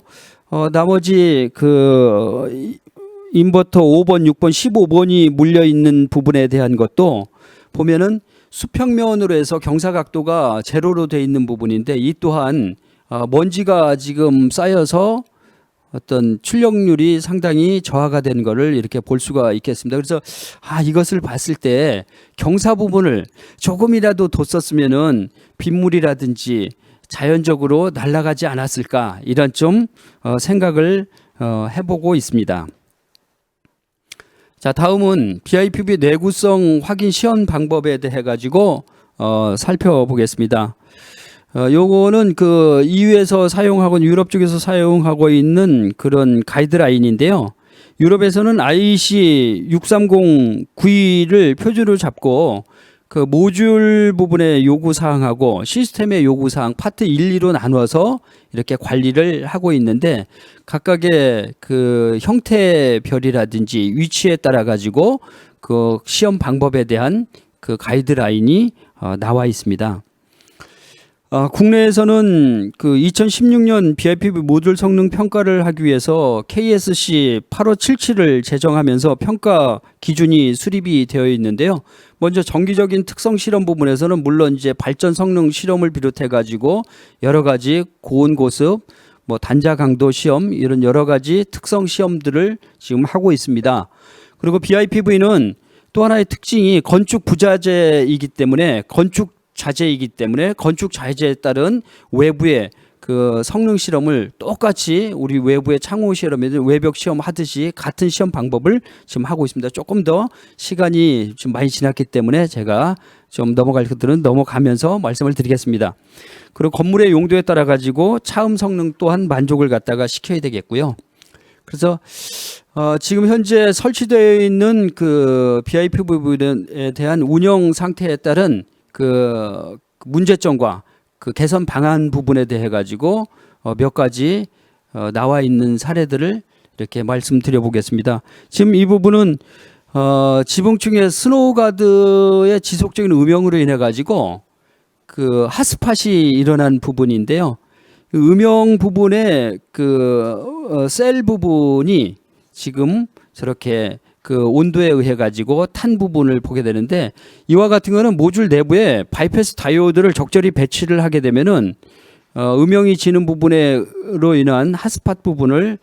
나머지 그 인버터 5번, 6번, 15번이 물려 있는 부분에 대한 것도 보면은 수평면으로 해서 경사 각도가 제로로 되어 있는 부분인데, 이 또한 먼지가 지금 쌓여서 어떤 출력률이 상당히 저하가 된 것을 이렇게 볼 수가 있겠습니다. 그래서 이것을 봤을 때 경사 부분을 조금이라도 뒀었으면은 빗물이라든지 자연적으로 날아가지 않았을까, 이런 좀 생각을 해보고 있습니다. 자, 다음은 BIPV 내구성 확인 시연 방법에 대해 가지고 살펴보겠습니다. 요거는 그 EU에서 사용하고 유럽 쪽에서 사용하고 있는 그런 가이드라인인데요. 유럽에서는 IEC 63092를 표준으로 잡고 그 모듈 부분의 요구 사항하고 시스템의 요구 사항 파트 1, 2로 나눠서 이렇게 관리를 하고 있는데, 각각의 그 형태별이라든지 위치에 따라 가지고 그 시험 방법에 대한 그 가이드라인이 나와 있습니다. 국내에서는 그 2016년 BIPV 모듈 성능 평가를 하기 위해서 KSC 8577을 제정하면서 평가 기준이 수립이 되어 있는데요. 먼저 정기적인 특성 실험 부분에서는 물론 이제 발전 성능 실험을 비롯해 가지고 여러 가지 고온 고습, 뭐 단자 강도 시험, 이런 여러 가지 특성 시험들을 지금 하고 있습니다. 그리고 BIPV는 또 하나의 특징이 건축 부자재이기 때문에 건축 자재에 따른 외부의 그 성능 실험을 똑같이 우리 외부의 창호 실험이든 외벽 시험 하듯이 같은 시험 방법을 지금 하고 있습니다. 조금 더 시간이 좀 많이 지났기 때문에 제가 좀 넘어갈 것들은 넘어가면서 말씀을 드리겠습니다. 그리고 건물의 용도에 따라 가지고 차음 성능 또한 만족을 갖다가 시켜야 되겠고요. 그래서 지금 현재 설치되어 있는 그 BIPV에 대한 운영 상태에 따른 그 문제점과 그 개선 방안 부분에 대해 가지고 몇 가지 나와 있는 사례들을 이렇게 말씀드려 보겠습니다. 지금 이 부분은 지붕층의 스노우가드의 지속적인 음영으로 인해 가지고 그 핫스팟이 일어난 부분인데요. 그 음영 부분의 그 셀 부분이 지금 저렇게 그 온도에 의해 가지고 탄 부분을 보게 되는데, 이와 같은 거는 모듈 내부에 바이패스 다이오드를 적절히 배치를 하게 되면은 음영이 지는 부분으로 인한 핫스팟 부분을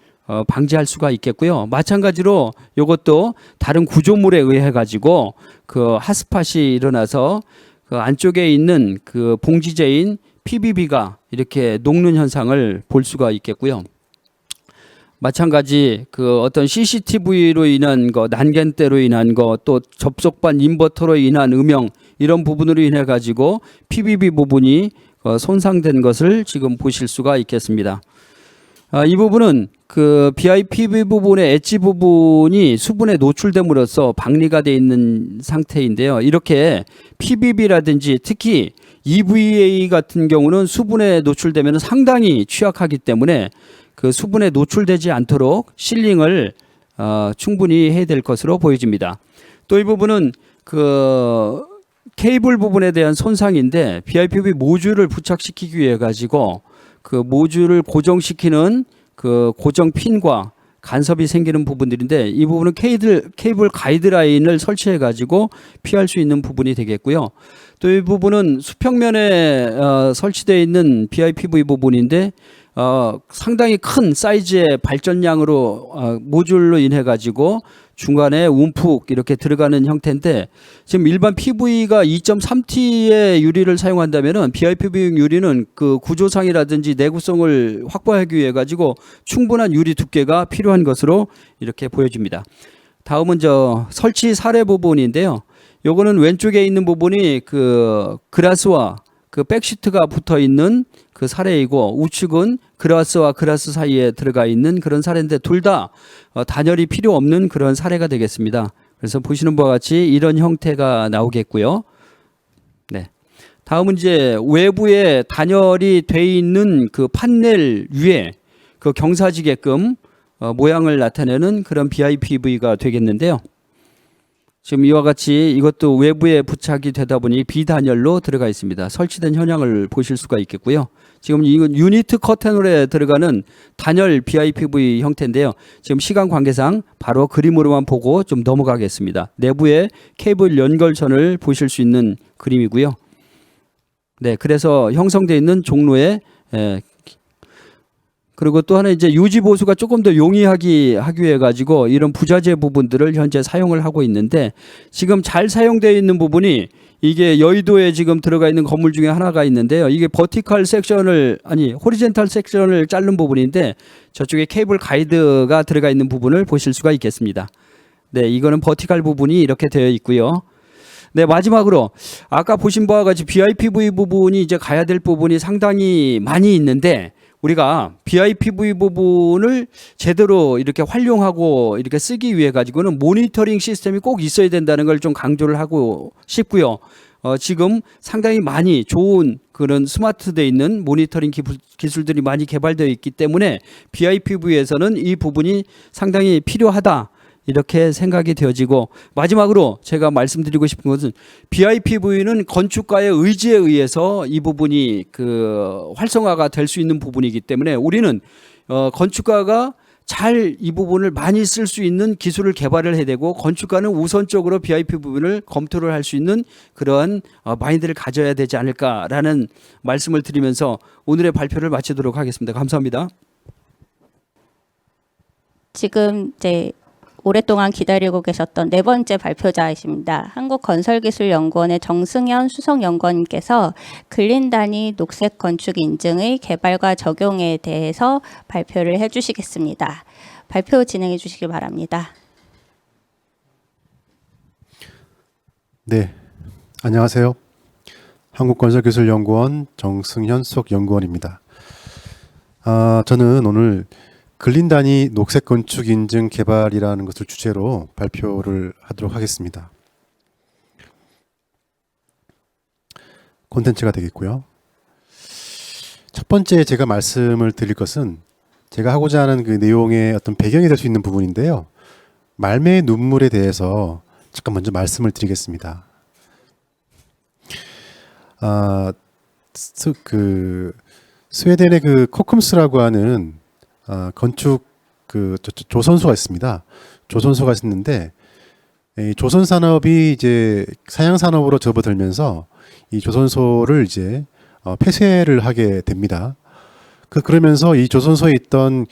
방지할 수가 있겠고요. 마찬가지로 이것도 다른 구조물에 의해 가지고 그 핫스팟이 일어나서 그 안쪽에 있는 그 봉지재인 PBB가 이렇게 녹는 현상을 볼 수가 있겠고요. 마찬가지 그 어떤 CCTV로 인한 거, 난간대로 인한 거, 또 접속반 인버터로 인한 음영, 이런 부분으로 인해 가지고 PBB 부분이 손상된 것을 지금 보실 수가 있겠습니다. 이 부분은 그 BIPV 부분의 엣지 부분이 수분에 노출됨으로써 박리가 되어 있는 상태인데요. 이렇게 PBB라든지 특히 EVA 같은 경우는 수분에 노출되면 상당히 취약하기 때문에 그 수분에 노출되지 않도록 실링을 충분히 해야 될 것으로 보여집니다. 또 이 부분은 그 케이블 부분에 대한 손상인데 BIPV 모듈을 부착시키기 위해 가지고 그 모듈을 고정시키는 그 고정 핀과 간섭이 생기는 부분들인데 이 부분은 케이블 가이드라인을 설치해 가지고 피할 수 있는 부분이 되겠고요. 또 이 부분은 수평면에 설치되어 있는 BIPV 부분인데 상당히 큰 사이즈의 발전량으로 모듈로 인해 가지고 중간에 움푹 이렇게 들어가는 형태인데 지금 일반 PV가 2.3T의 유리를 사용한다면은 BIPV 유리는 그 구조상이라든지 내구성을 확보하기 위해 가지고 충분한 유리 두께가 필요한 것으로 이렇게 보여집니다. 다음은 설치 사례 부분인데요. 요거는 왼쪽에 있는 부분이 그 그라스와 그 백시트가 붙어 있는 그 사례이고 우측은 그라스와 그라스 사이에 들어가 있는 그런 사례인데 둘 다 단열이 필요 없는 그런 사례가 되겠습니다. 그래서 보시는 바와 같이 이런 형태가 나오겠고요. 네. 다음은 이제 외부에 단열이 돼 있는 그 판넬 위에 그 경사지게끔 모양을 나타내는 그런 BIPV가 되겠는데요. 지금 이와 같이 이것도 외부에 부착이 되다 보니 비단열로 들어가 있습니다. 설치된 현황을 보실 수가 있겠고요. 지금 이건 유니트 커튼홀에 들어가는 단열 BIPV 형태인데요. 지금 시간 관계상 바로 그림으로만 보고 좀 넘어가겠습니다. 내부에 케이블 연결선을 보실 수 있는 그림이고요. 네, 그래서 형성되어 있는 종로에 그리고 또 하나 이제 유지 보수가 조금 더 용이하기 하기 위해 가지고 이런 부자재 부분들을 현재 사용을 하고 있는데 지금 잘 사용되어 있는 부분이 이게 여의도에 지금 들어가 있는 건물 중에 하나가 있는데요. 이게 버티컬 섹션을 호리젠탈 섹션을 자른 부분인데 저쪽에 케이블 가이드가 들어가 있는 부분을 보실 수가 있겠습니다. 네, 이거는 버티컬 부분이 이렇게 되어 있고요. 네, 마지막으로 아까 보신 바와 같이 BIPV 부분이 이제 가야 될 부분이 상당히 많이 있는데 우리가 BIPV 부분을 제대로 이렇게 활용하고 이렇게 쓰기 위해 가지고는 모니터링 시스템이 꼭 있어야 된다는 걸 좀 강조를 하고 싶고요. 지금 상당히 많이 좋은 그런 스마트되어 있는 모니터링 기술들이 많이 개발되어 있기 때문에 BIPV에서는 이 부분이 상당히 필요하다. 이렇게 생각이 되어지고 마지막으로 제가 말씀드리고 싶은 것은 BIPV는 건축가의 의지에 의해서 이 부분이 그 활성화가 될 수 있는 부분이기 때문에 우리는 건축가가 잘 이 부분을 많이 쓸 수 있는 기술을 개발을 해야 되고 건축가는 우선적으로 BIPV를 검토를 할 수 있는 그러한 마인드를 가져야 되지 않을까라는 말씀을 드리면서 오늘의 발표를 마치도록 하겠습니다. 감사합니다. 지금 이제 오랫동안 기다리고 계셨던 네 번째 발표자이십니다. 한국건설기술연구원의 정승현 수석연구원님께서 근린 단위 녹색 건축 인증의 개발과 적용에 대해서 발표를 해주시겠습니다. 발표 진행해 주시기 바랍니다. 네, 안녕하세요. 한국건설기술연구원 정승현 수석연구원입니다. 저는 오늘 근린 단위 녹색 건축 인증 개발이라는 것을 주제로 발표를 하도록 하겠습니다. 콘텐츠가 되겠고요. 첫 번째 제가 말씀을 드릴 것은 제가 하고자 하는 그 내용의 어떤 배경이 될 수 있는 부분인데요. 말매의 눈물에 대해서 잠깐 먼저 말씀을 드리겠습니다. 스웨덴의 그 코쿰스라고 하는 건축 조선소가 있습니다. 조선소가 있는데 이 조선 산업이 이제 사양 산업으로 접어들면서 이 조선소를 이제 폐쇄를 하게 됩니다. 그러면서 이 조선소에 있던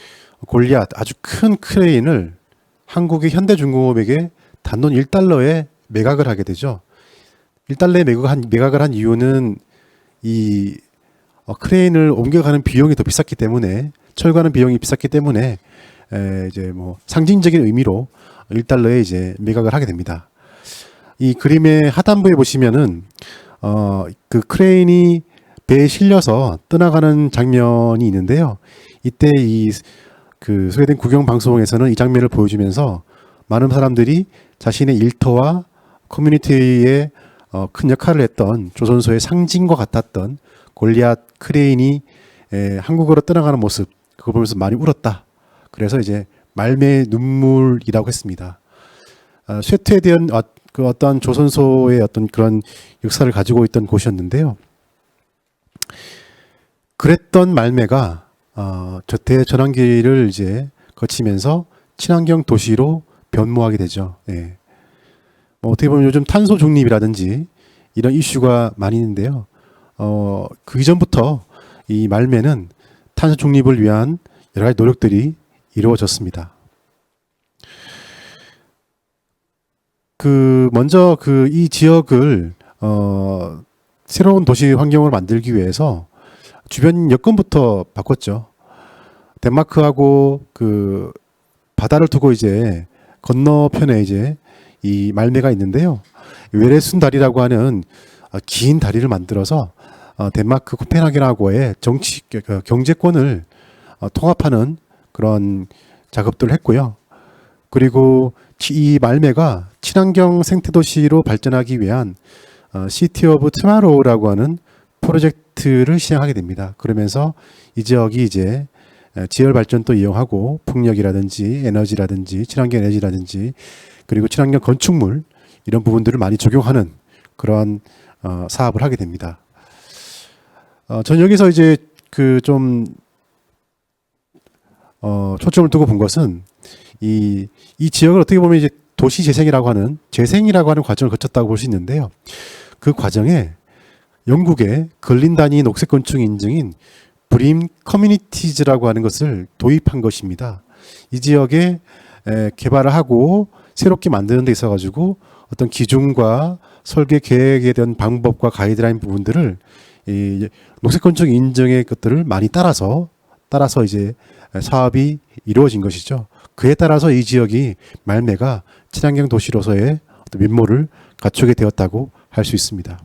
골리앗 아주 큰 크레인을 한국의 현대중공업에게 단돈 1달러에 매각을 하게 되죠. 1달러에 매각을 한 이유는 이 크레인을 옮겨가는 비용이 더 비쌌기 때문에 철거하는 비용이 비쌌기 때문에 이제 뭐 상징적인 의미로 1달러에 이제 매각을 하게 됩니다. 이 그림의 하단부에 보시면은 그 크레인이 배에 실려서 떠나가는 장면이 있는데요. 이때 이 그 스웨덴 국영 방송에서는 이 장면을 보여주면서 많은 사람들이 자신의 일터와 커뮤니티에 큰 역할을 했던 조선소의 상징과 같았던 골리앗 크레인이 한국으로 떠나가는 모습, 그거 보면서 많이 울었다. 그래서 이제 말매의 눈물이라고 했습니다. 쇠퇴에 대한 그 어떤 조선소의 어떤 그런 역사를 가지고 있던 곳이었는데요. 그랬던 말매가 저태 전환기를 이제 거치면서 친환경 도시로 변모하게 되죠. 예. 어떻게 보면 요즘 탄소 중립이라든지 이런 이슈가 많이 있는데요. 그 이전부터 이 말매는 탄소 중립을 위한 여러 가지 노력들이 이루어졌습니다. 먼저 이 지역을 새로운 도시 환경을 만들기 위해서 주변 여건부터 바꿨죠. 덴마크하고 그 바다를 두고 이제 건너편에 이제 이 말매가 있는데요. 외래순 다리라고 하는 긴 다리를 만들어서 덴마크 코펜하겐하고의 경제권을 통합하는 그런 작업들을 했고요. 그리고 이 말매가 친환경 생태도시로 발전하기 위한 시티 오브 투마로우라고 하는 프로젝트를 시행하게 됩니다. 그러면서 이 지역이 이제 지열 발전도 이용하고 풍력이라든지 에너지라든지 친환경 에너지라든지 그리고 친환경 건축물 이런 부분들을 많이 적용하는 그런 사업을 하게 됩니다. 전 여기서 이제 초점을 두고 본 것은 이 지역을 어떻게 보면 이제 도시 재생이라고 하는 과정을 거쳤다고 볼 수 있는데요. 그 과정에 영국의 근린 단위 녹색 건축 인증인 브림 커뮤니티즈라고 하는 것을 도입한 것입니다. 이 지역에 개발을 하고 새롭게 만드는 데 있어 가지고 어떤 기준과 설계 계획에 대한 방법과 가이드라인 부분들을 이 녹색 건축 인증의 것들을 많이 따라서 이제 사업이 이루어진 것이죠. 그에 따라서 이 지역이 말매가 친환경 도시로서의 어떤 면모를 갖추게 되었다고 할 수 있습니다.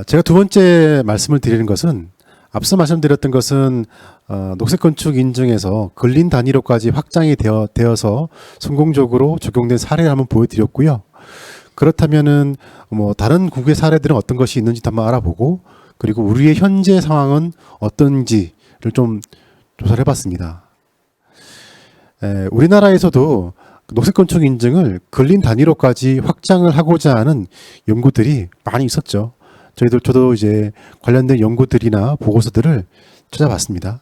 제가 두 번째 말씀을 드리는 것은 앞서 말씀드렸던 것은 녹색 건축 인증에서 근린 단위로까지 확장이 되어서 성공적으로 적용된 사례를 한번 보여드렸고요. 그렇다면은 뭐 다른 국외 사례들은 어떤 것이 있는지도 한번 알아보고 그리고 우리의 현재 상황은 어떤지를 좀 조사를 해봤습니다. 우리나라에서도 녹색 건축 인증을 근린 단위로까지 확장을 하고자 하는 연구들이 많이 있었죠. 저도 이제 관련된 연구들이나 보고서들을 찾아봤습니다.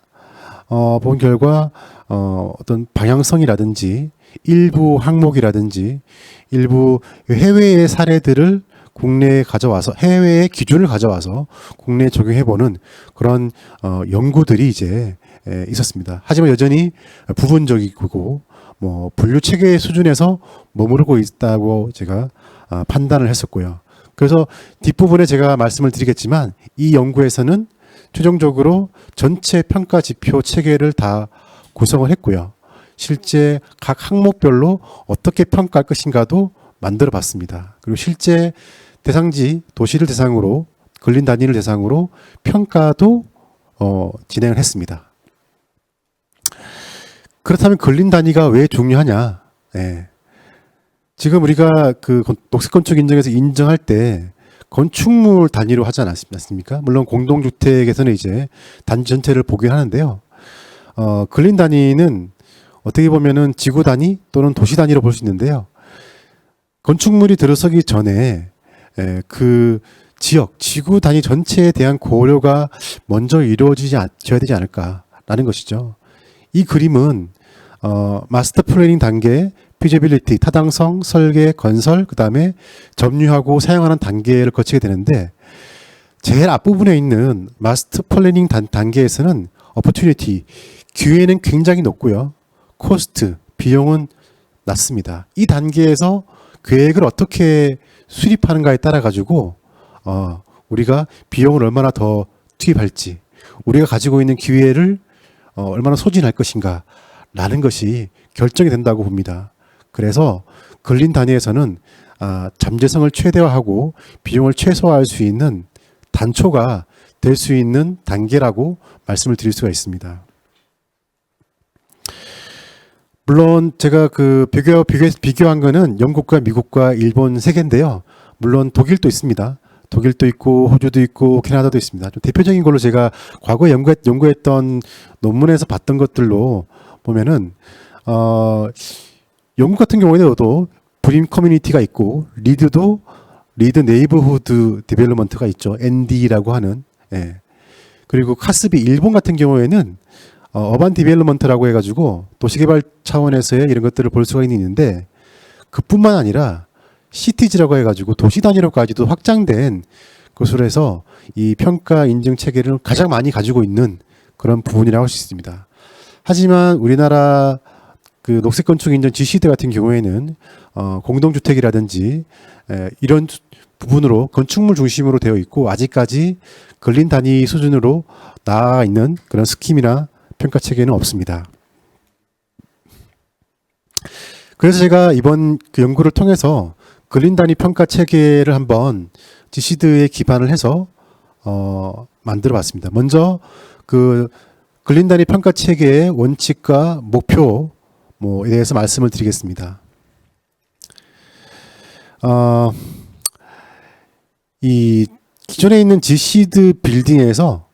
본 결과 어떤 방향성이라든지 일부 항목이라든지 일부 해외의 사례들을 국내에 가져와서 해외의 기준을 가져와서 국내에 적용해보는 그런 연구들이 이제 있었습니다. 하지만 여전히 부분적이고 뭐 분류 체계 수준에서 머무르고 있다고 제가 판단을 했었고요. 그래서 뒷부분에 제가 말씀을 드리겠지만 이 연구에서는 최종적으로 전체 평가 지표 체계를 다 구성을 했고요. 실제 각 항목별로 어떻게 평가할 것인가도 만들어 봤습니다. 그리고 실제 대상지 도시를 대상으로 근린 단위를 대상으로 평가도 진행을 했습니다. 그렇다면 근린 단위가 왜 중요하냐? 지금 우리가 그 녹색 건축 인증에서 인정할 때 건축물 단위로 하지 않습니까? 물론 공동주택에서는 이제 단지 전체를 보긴 하는데요. 근린 단위는 어떻게 보면은 지구 단위 또는 도시 단위로 볼 수 있는데요. 건축물이 들어서기 전에 그 지역, 지구 단위 전체에 대한 고려가 먼저 이루어져야 되지 않을까라는 것이죠. 이 그림은 마스터 플래닝 단계, 피지빌리티, 타당성, 설계, 건설, 그 다음에 점유하고 사용하는 단계를 거치게 되는데 제일 앞부분에 있는 마스터 플래닝 단계에서는 opportunity, 기회는 굉장히 높고요. 코스트, 비용은 낮습니다. 이 단계에서 계획을 어떻게 수립하는가에 따라 가지고 우리가 비용을 얼마나 더 투입할지, 우리가 가지고 있는 기회를 얼마나 소진할 것인가 라는 것이 결정이 된다고 봅니다. 그래서 근린 단위에서는 잠재성을 최대화하고 비용을 최소화할 수 있는 단초가 될 수 있는 단계라고 말씀을 드릴 수가 있습니다. 물론 제가 그 비교한 거는 영국과 미국과 일본 세 개인데요. 물론 독일도 있습니다. 독일도 있고 호주도 있고 캐나다도 있습니다. 좀 대표적인 걸로 제가 과거에 연구했던 논문에서 봤던 것들로 보면은 영국 같은 경우에도 브림 커뮤니티가 있고 리드 네이버후드 디벨롭먼트가 있죠. ND라고 하는. 예. 그리고 카스비 일본 같은 경우에는 어반 디벨롭먼트라고 해가지고 도시개발 차원에서의 이런 것들을 볼 수가 있는데 그뿐만 아니라 시티즈라고 해가지고 도시 단위로까지도 확장된 것으로 해서 이 평가 인증 체계를 가장 많이 가지고 있는 그런 부분이라고 할 수 있습니다. 하지만 우리나라 그 녹색 건축 인증 GCD 같은 경우에는 공동주택이라든지 이런 부분으로 건축물 중심으로 되어 있고 아직까지 근린 단위 수준으로 나아 있는 그런 스킴이나 평가 체계는 없습니다. 그래서 제가 이번 그 연구를 통해서 근린 단위 평가 체계를 한번 GCD에 기반을 해서 만들어 봤습니다. 먼저 그 근린 단위 평가 체계의 원칙과 목표에 대해서 말씀을 드리겠습니다. 이 기존에 있는 GCD 빌딩에서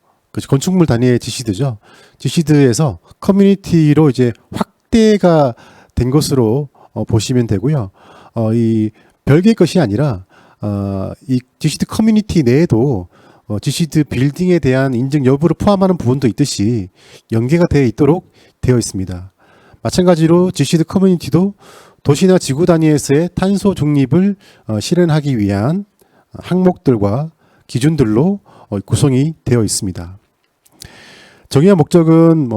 건축물 단위의 GCD죠. GCD에서 커뮤니티로 이제 확대가 된 것으로 보시면 되고요. 이 별개의 것이 아니라 이 GCD 커뮤니티 내에도 GCD 빌딩에 대한 인증 여부를 포함하는 부분도 있듯이 연계가 되어 있도록 되어 있습니다. 마찬가지로 GCD 커뮤니티도 도시나 지구 단위에서의 탄소 중립을 실현하기 위한 항목들과 기준들로 구성이 되어 있습니다. 정의와 목적은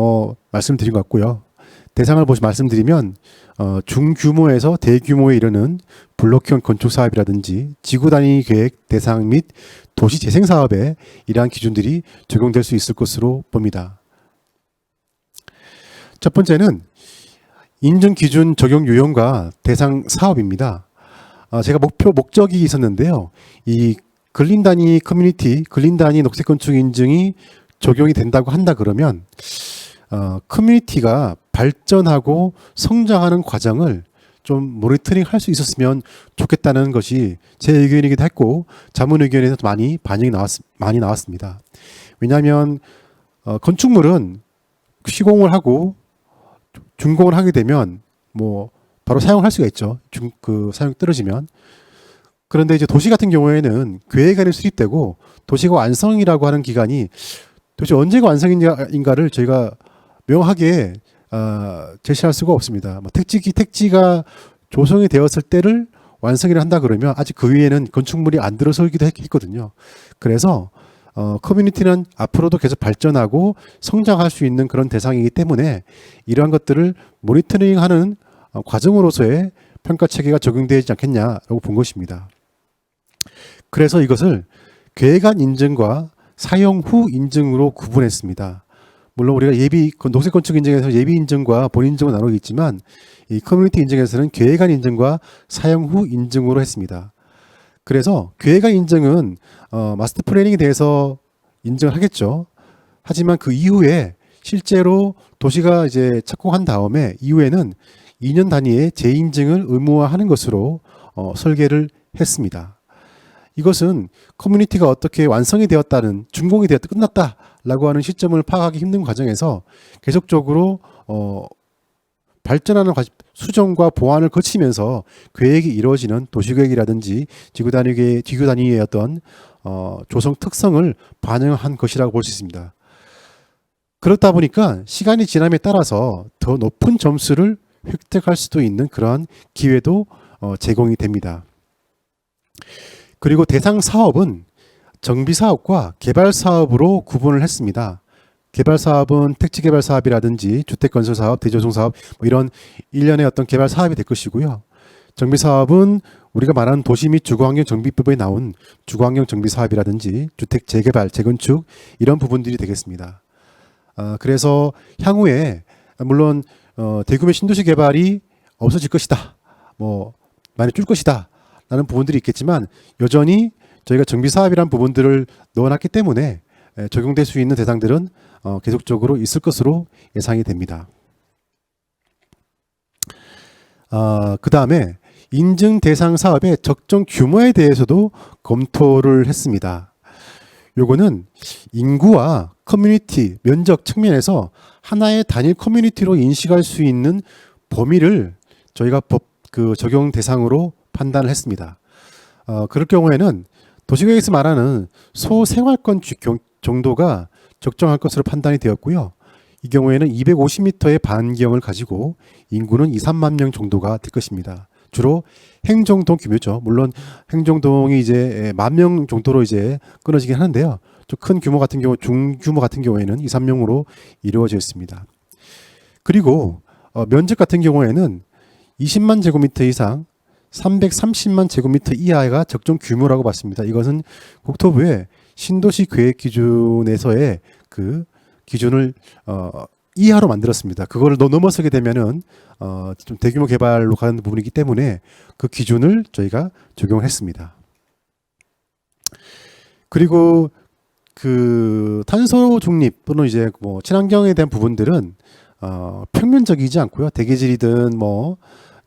말씀드린 것 같고요. 대상을 말씀드리면 중규모에서 대규모에 이르는 블록형 건축 사업이라든지 지구 단위 계획 대상 및 도시 재생 사업에 이러한 기준들이 적용될 수 있을 것으로 봅니다. 첫 번째는 인증 기준 적용 유형과 대상 사업입니다. 제가 목적이 있었는데요. 이 근린 단위 커뮤니티, 근린 단위 녹색 건축 인증이 적용이 된다고 한다 그러면 커뮤니티가 발전하고 성장하는 과정을 좀 모니터링 할 수 있었으면 좋겠다는 것이 제 의견이기도 했고 자문 의견에서 많이 반영이 나왔습니다. 왜냐하면 건축물은 시공을 하고 준공을 하게 되면 바로 사용할 수가 있죠. 사용 떨어지면. 그런데 이제 도시 같은 경우에는 계획안이 수립되고 도시가 완성이라고 하는 기간이 도대체 언제가 완성인가를 저희가 명확하게 제시할 수가 없습니다. 택지가 조성이 되었을 때를 완성이라 한다 그러면 아직 그 위에는 건축물이 안 들어서기도 했거든요. 그래서 커뮤니티는 앞으로도 계속 발전하고 성장할 수 있는 그런 대상이기 때문에 이러한 것들을 모니터링하는 과정으로서의 평가 체계가 적용되지 않겠냐라고 본 것입니다. 그래서 이것을 계획안 인증과 사용 후 인증으로 구분했습니다. 물론 우리가 녹색 건축 인증에서 예비 인증과 본 인증을 나누고 있지만 이 커뮤니티 인증에서는 계획안 인증과 사용 후 인증으로 했습니다. 그래서 계획안 인증은 마스터 플래닝에 대해서 인증을 하겠죠. 하지만 그 이후에 실제로 도시가 이제 착공한 다음에 이후에는 2년 단위의 재인증을 의무화하는 것으로 설계를 했습니다. 이것은 커뮤니티가 어떻게 완성이 되었다는 준공이 되었다 끝났다라고 하는 시점을 파악하기 힘든 과정에서 계속적으로 발전하는 수정과 보완을 거치면서 계획이 이루어지는 도시계획이라든지 지구 단위의 어떤 조성 특성을 반영한 것이라고 볼 수 있습니다. 그렇다 보니까 시간이 지남에 따라서 더 높은 점수를 획득할 수도 있는 그러한 기회도 제공이 됩니다. 그리고 대상 사업은 정비 사업과 개발 사업으로 구분을 했습니다. 개발 사업은 택지 개발 사업이라든지 주택 건설 사업, 대조성 사업 이런 일련의 어떤 개발 사업이 될 것이고요. 정비 사업은 우리가 말하는 도시 및 주거환경 정비법에 나온 주거환경 정비 사업이라든지 주택 재개발, 재건축 이런 부분들이 되겠습니다. 그래서 향후에 물론 대규모 신도시 개발이 없어질 것이다. 많이 줄 것이다. 라는 부분들이 있겠지만 여전히 저희가 정비 사업이라는 부분들을 넣어놨기 때문에 적용될 수 있는 대상들은 계속적으로 있을 것으로 예상이 됩니다. 그 다음에 인증 대상 사업의 적정 규모에 대해서도 검토를 했습니다. 요거는 인구와 커뮤니티, 면적 측면에서 하나의 단일 커뮤니티로 인식할 수 있는 범위를 저희가 적용 대상으로 판단을 했습니다. 그럴 경우에는 도시계획에서 말하는 소생활권 정도가 적정할 것으로 판단이 되었고요. 이 경우에는 250m의 반경을 가지고 인구는 2, 3만 명 정도가 될 것입니다. 주로 행정동 규모죠. 물론 행정동이 이제 10,000명 정도로 이제 끊어지긴 하는데요. 좀 큰 규모 같은 경우, 중규모 같은 경우에는 2, 3명으로 이루어져 있습니다. 그리고 면적 같은 경우에는 20만 제곱미터 이상, 330만 제곱미터 이하가 적정 규모라고 봤습니다. 이것은 국토부의 신도시 계획 기준에서의 그 기준을 이하로 만들었습니다. 그거를 넘어서게 되면은 좀 대규모 개발로 가는 부분이기 때문에 그 기준을 저희가 적용을 했습니다. 그리고 그 탄소 중립 또는 이제 뭐 친환경에 대한 부분들은 평면적이지 않고요. 대기질이든 뭐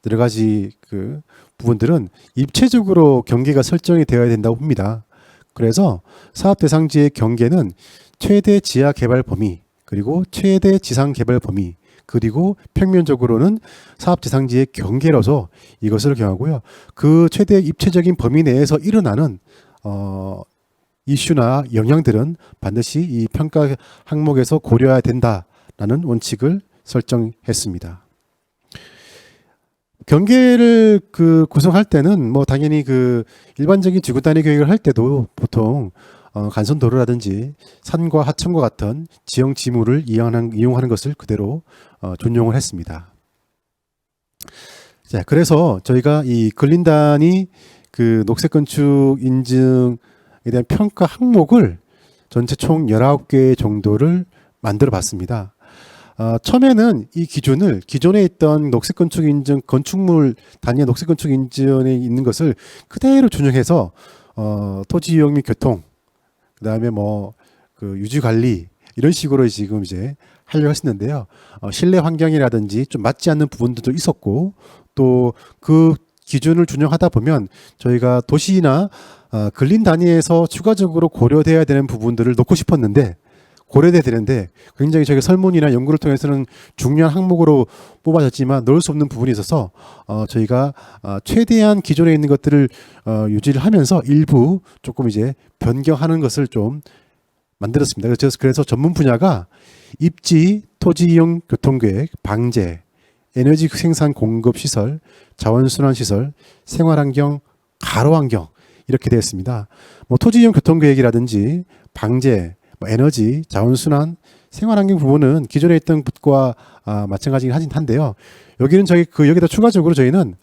여러 가지 그 부분들은 입체적으로 경계가 설정이 되어야 된다고 봅니다. 그래서 사업 대상지의 경계는 최대 지하 개발 범위, 그리고 최대 지상 개발 범위, 그리고 평면적으로는 사업 대상지의 경계로서 이것을 정하고요. 그 최대 입체적인 범위 내에서 일어나는 이슈나 영향들은 반드시 이 평가 항목에서 고려해야 된다라는 원칙을 설정했습니다. 경계를 구성할 때는 뭐 당연히 그 일반적인 지구 단위 계획을 할 때도 보통 간선 도로라든지 산과 하천과 같은 지형 지물을 이용하는 것을 그대로 준용을 했습니다. 자, 그래서 저희가 이 근린단위 그 녹색 건축 인증에 대한 평가 항목을 전체 총 19개 정도를 만들어 봤습니다. 처음에는 이 기준을 기존에 있던 녹색 건축 인증 건축물 단위의 녹색 건축 인증에 있는 것을 그대로 준용해서 토지 이용 및 교통, 그다음에 뭐 그 유지 관리 이런 식으로 지금 이제 하려고 했었는데요. 실내 환경이라든지 좀 맞지 않는 부분들도 있었고, 또 그 기준을 준용하다 보면 저희가 도시나 근린 단위에서 추가적으로 고려돼야 되는 부분들을 넣고 싶었는데 고려돼야 되는데 굉장히 저희가 설문이나 연구를 통해서는 중요한 항목으로 뽑아졌지만 넣을 수 없는 부분이 있어서 저희가 최대한 기존에 있는 것들을 유지를 하면서 일부 조금 이제 변경하는 것을 좀 만들었습니다. 그래서 전문 분야가 입지, 토지 이용 교통계획, 방제, 에너지 생산 공급 시설, 자원순환 시설, 생활환경, 가로환경 이렇게 되어 있습니다. 뭐 토지 이용 교통계획이라든지 방제, 에너지, 자원순환, 생활환경 부분은 기존에 있던 것과 마찬가지긴 한데요. 여기는 여기다 추가적으로 저희는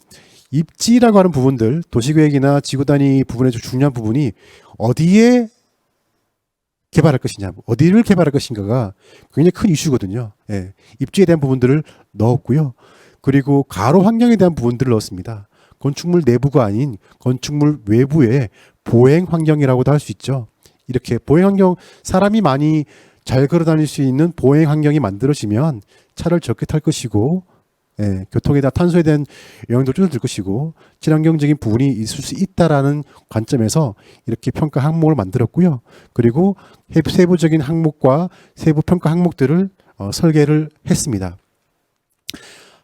입지라고 하는 부분들, 도시계획이나 지구단위 부분의 중요한 부분이 어디에 개발할 것이냐, 어디를 개발할 것인가가 굉장히 큰 이슈거든요. 예, 입지에 대한 부분들을 넣었고요. 그리고 가로 환경에 대한 부분들을 넣었습니다. 건축물 내부가 아닌 건축물 외부의 보행 환경이라고도 할 수 있죠. 이렇게 보행 환경, 사람이 많이 잘 걸어 다닐 수 있는 보행 환경이 만들어지면 차를 적게 탈 것이고, 예, 교통에 대한 탄소에 대한 영향도 줄어들 것이고, 친환경적인 부분이 있을 수 있다라는 관점에서 이렇게 평가 항목을 만들었고요. 그리고 세부적인 항목과 세부 평가 항목들을 설계를 했습니다.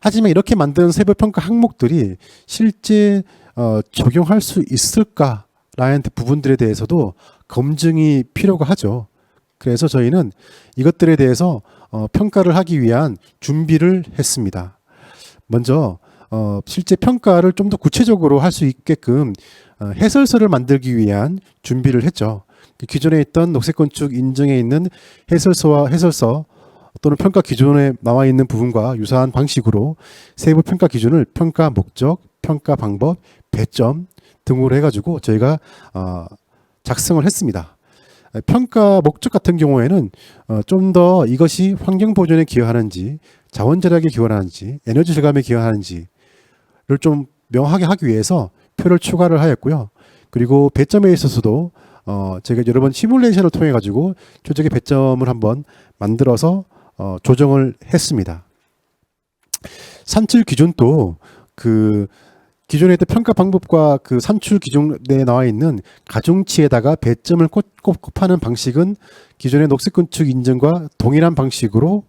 하지만 이렇게 만든 세부 평가 항목들이 실제 적용할 수 있을까라는 부분들에 대해서도 검증이 필요가 하죠. 그래서 저희는 이것들에 대해서 평가를 하기 위한 준비를 했습니다. 먼저 실제 평가를 좀 더 구체적으로 할 수 있게끔 해설서를 만들기 위한 준비를 했죠. 기존에 있던 녹색건축 인증에 있는 해설서 또는 평가 기준에 나와 있는 부분과 유사한 방식으로 세부 평가 기준을 평가 목적, 평가 방법, 배점 등으로 해가지고 저희가 작성을 했습니다. 평가 목적 같은 경우에는 좀 더 이것이 환경 보존에 기여하는지, 자원 절약에 기여하는지, 에너지 절감에 기여하는지를 좀 명확하게 하기 위해서 표를 추가를 하였고요. 그리고 배점에 있어서도 제가 여러 번 시뮬레이션을 통해 가지고 최적의 배점을 한번 만들어서 조정을 했습니다. 산출 기준도 그 기존에 있던 평가 방법과 그 산출 기준에 나와 있는 가중치에다가 배점을 곱하는 방식은 기존의 녹색 건축 인증과 동일한 방식으로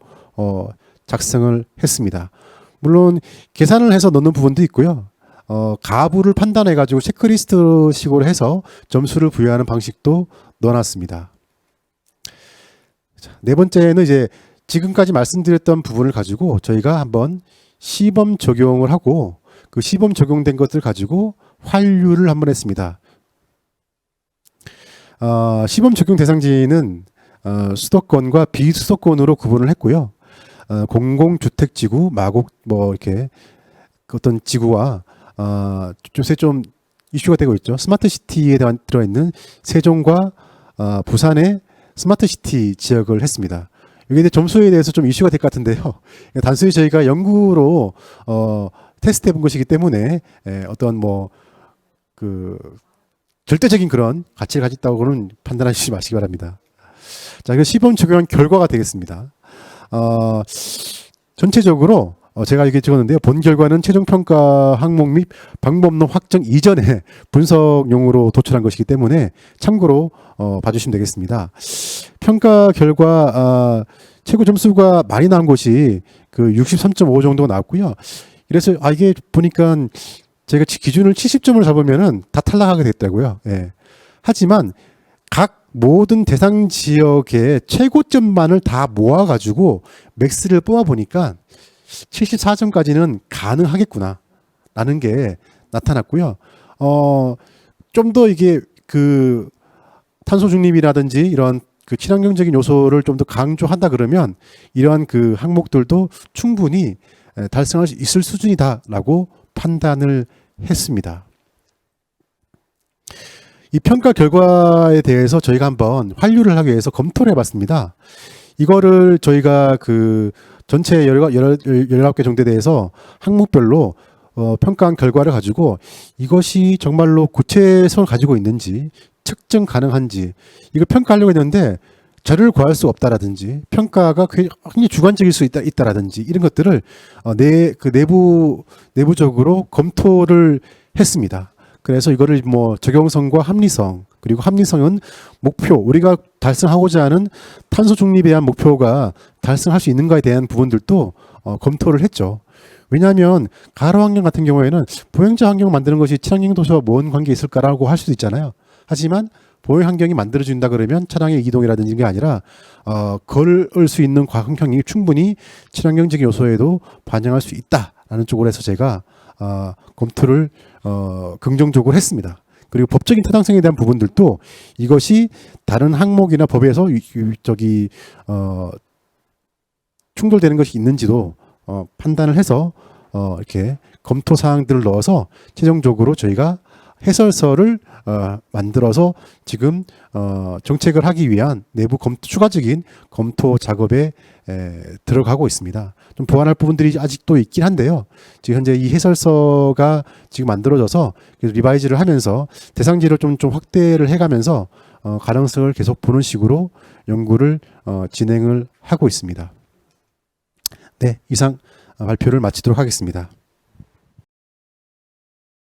작성을 했습니다. 물론 계산을 해서 넣는 부분도 있고요. 가부를 판단해 가지고 체크리스트 식으로 해서 점수를 부여하는 방식도 넣어놨습니다. 자, 네 번째는 이제 지금까지 말씀드렸던 부분을 가지고 저희가 한번 시범 적용을 하고 그 시범 적용된 것들 가지고 환류를 한번 했습니다. 시범 적용 대상지는 수도권과 비수도권으로 구분을 했고요. 공공주택지구, 마곡 뭐 이렇게 어떤 지구와 요새 좀 이슈가 되고 있죠. 스마트시티에 들어있는 세종과 부산의 스마트시티 지역을 했습니다. 이게 점수에 대해서 좀 이슈가 될 것 같은데요. 단순히 저희가 연구로 테스트해 본 것이기 때문에 어떤 뭐 그 절대적인 그런 가치를 가졌다고는 판단하시지 마시기 바랍니다. 자, 이거 시범 적용한 결과가 되겠습니다. 전체적으로 제가 이게 적었는데요. 본 결과는 최종 평가 항목 및 방법론 확정 이전에 분석용으로 도출한 것이기 때문에 참고로 봐주시면 되겠습니다. 평가 결과 최고 점수가 많이 나온 곳이 그 63.5 정도가 나왔고요. 그래서 이게 보니까 제가 기준을 70점을 잡으면은 다 탈락하게 됐다고요. 예. 하지만 각 모든 대상 지역의 최고점만을 다 모아가지고 맥스를 뽑아보니까 74점까지는 가능하겠구나 라는 게 나타났고요. 좀 더 이게 그 탄소 중립이라든지 이런 그 친환경적인 요소를 좀 더 강조한다 그러면 이러한 그 항목들도 충분히 달성할 수 있을 수준이다라고 판단을 했습니다. 이 평가 결과에 대해서 저희가 한번 환류를 하기 위해서 검토를 해봤습니다. 이거를 저희가 그 전체 19개 정도에 대해서 항목별로 평가한 결과를 가지고 이것이 정말로 구체성을 가지고 있는지 측정 가능한지 이걸 평가하려고 했는데 자료를 구할 수 없다라든지 평가가 굉장히 주관적일 수 있다라든지 이런 것들을 내부적으로 검토를 했습니다. 그래서 이거를 뭐 적용성과 합리성 그리고 합리성은 목표 우리가 달성하고자 하는 탄소 중립에 대한 목표가 달성할 수 있는가에 대한 부분들도 검토를 했죠. 왜냐하면 가로 환경 같은 경우에는 보행자 환경을 만드는 것이 친환경 도시와 뭔 관계 있을까라고 할 수도 있잖아요. 하지만 보행 환경이 만들어진다 그러면 차량의 이동이라든지 게 아니라 걸을 수 있는 환경이 충분히 친환경적인 요소에도 반영할 수 있다라는 쪽으로 해서 제가 검토를 긍정적으로 했습니다. 그리고 법적인 타당성에 대한 부분들도 이것이 다른 항목이나 법에서 충돌되는 것이 있는지도 판단을 해서 이렇게 검토 사항들을 넣어서 최종적으로 저희가 해설서를 만들어서 지금 정책을 하기 위한 내부 추가적인 검토 작업에 들어가고 있습니다. 좀 보완할 부분들이 아직도 있긴 한데요. 지금 현재 이 해설서가 지금 만들어져서 리바이즈를 하면서 대상지를 좀 확대를 해가면서 가능성을 계속 보는 식으로 연구를 진행을 하고 있습니다. 네, 이상 발표를 마치도록 하겠습니다.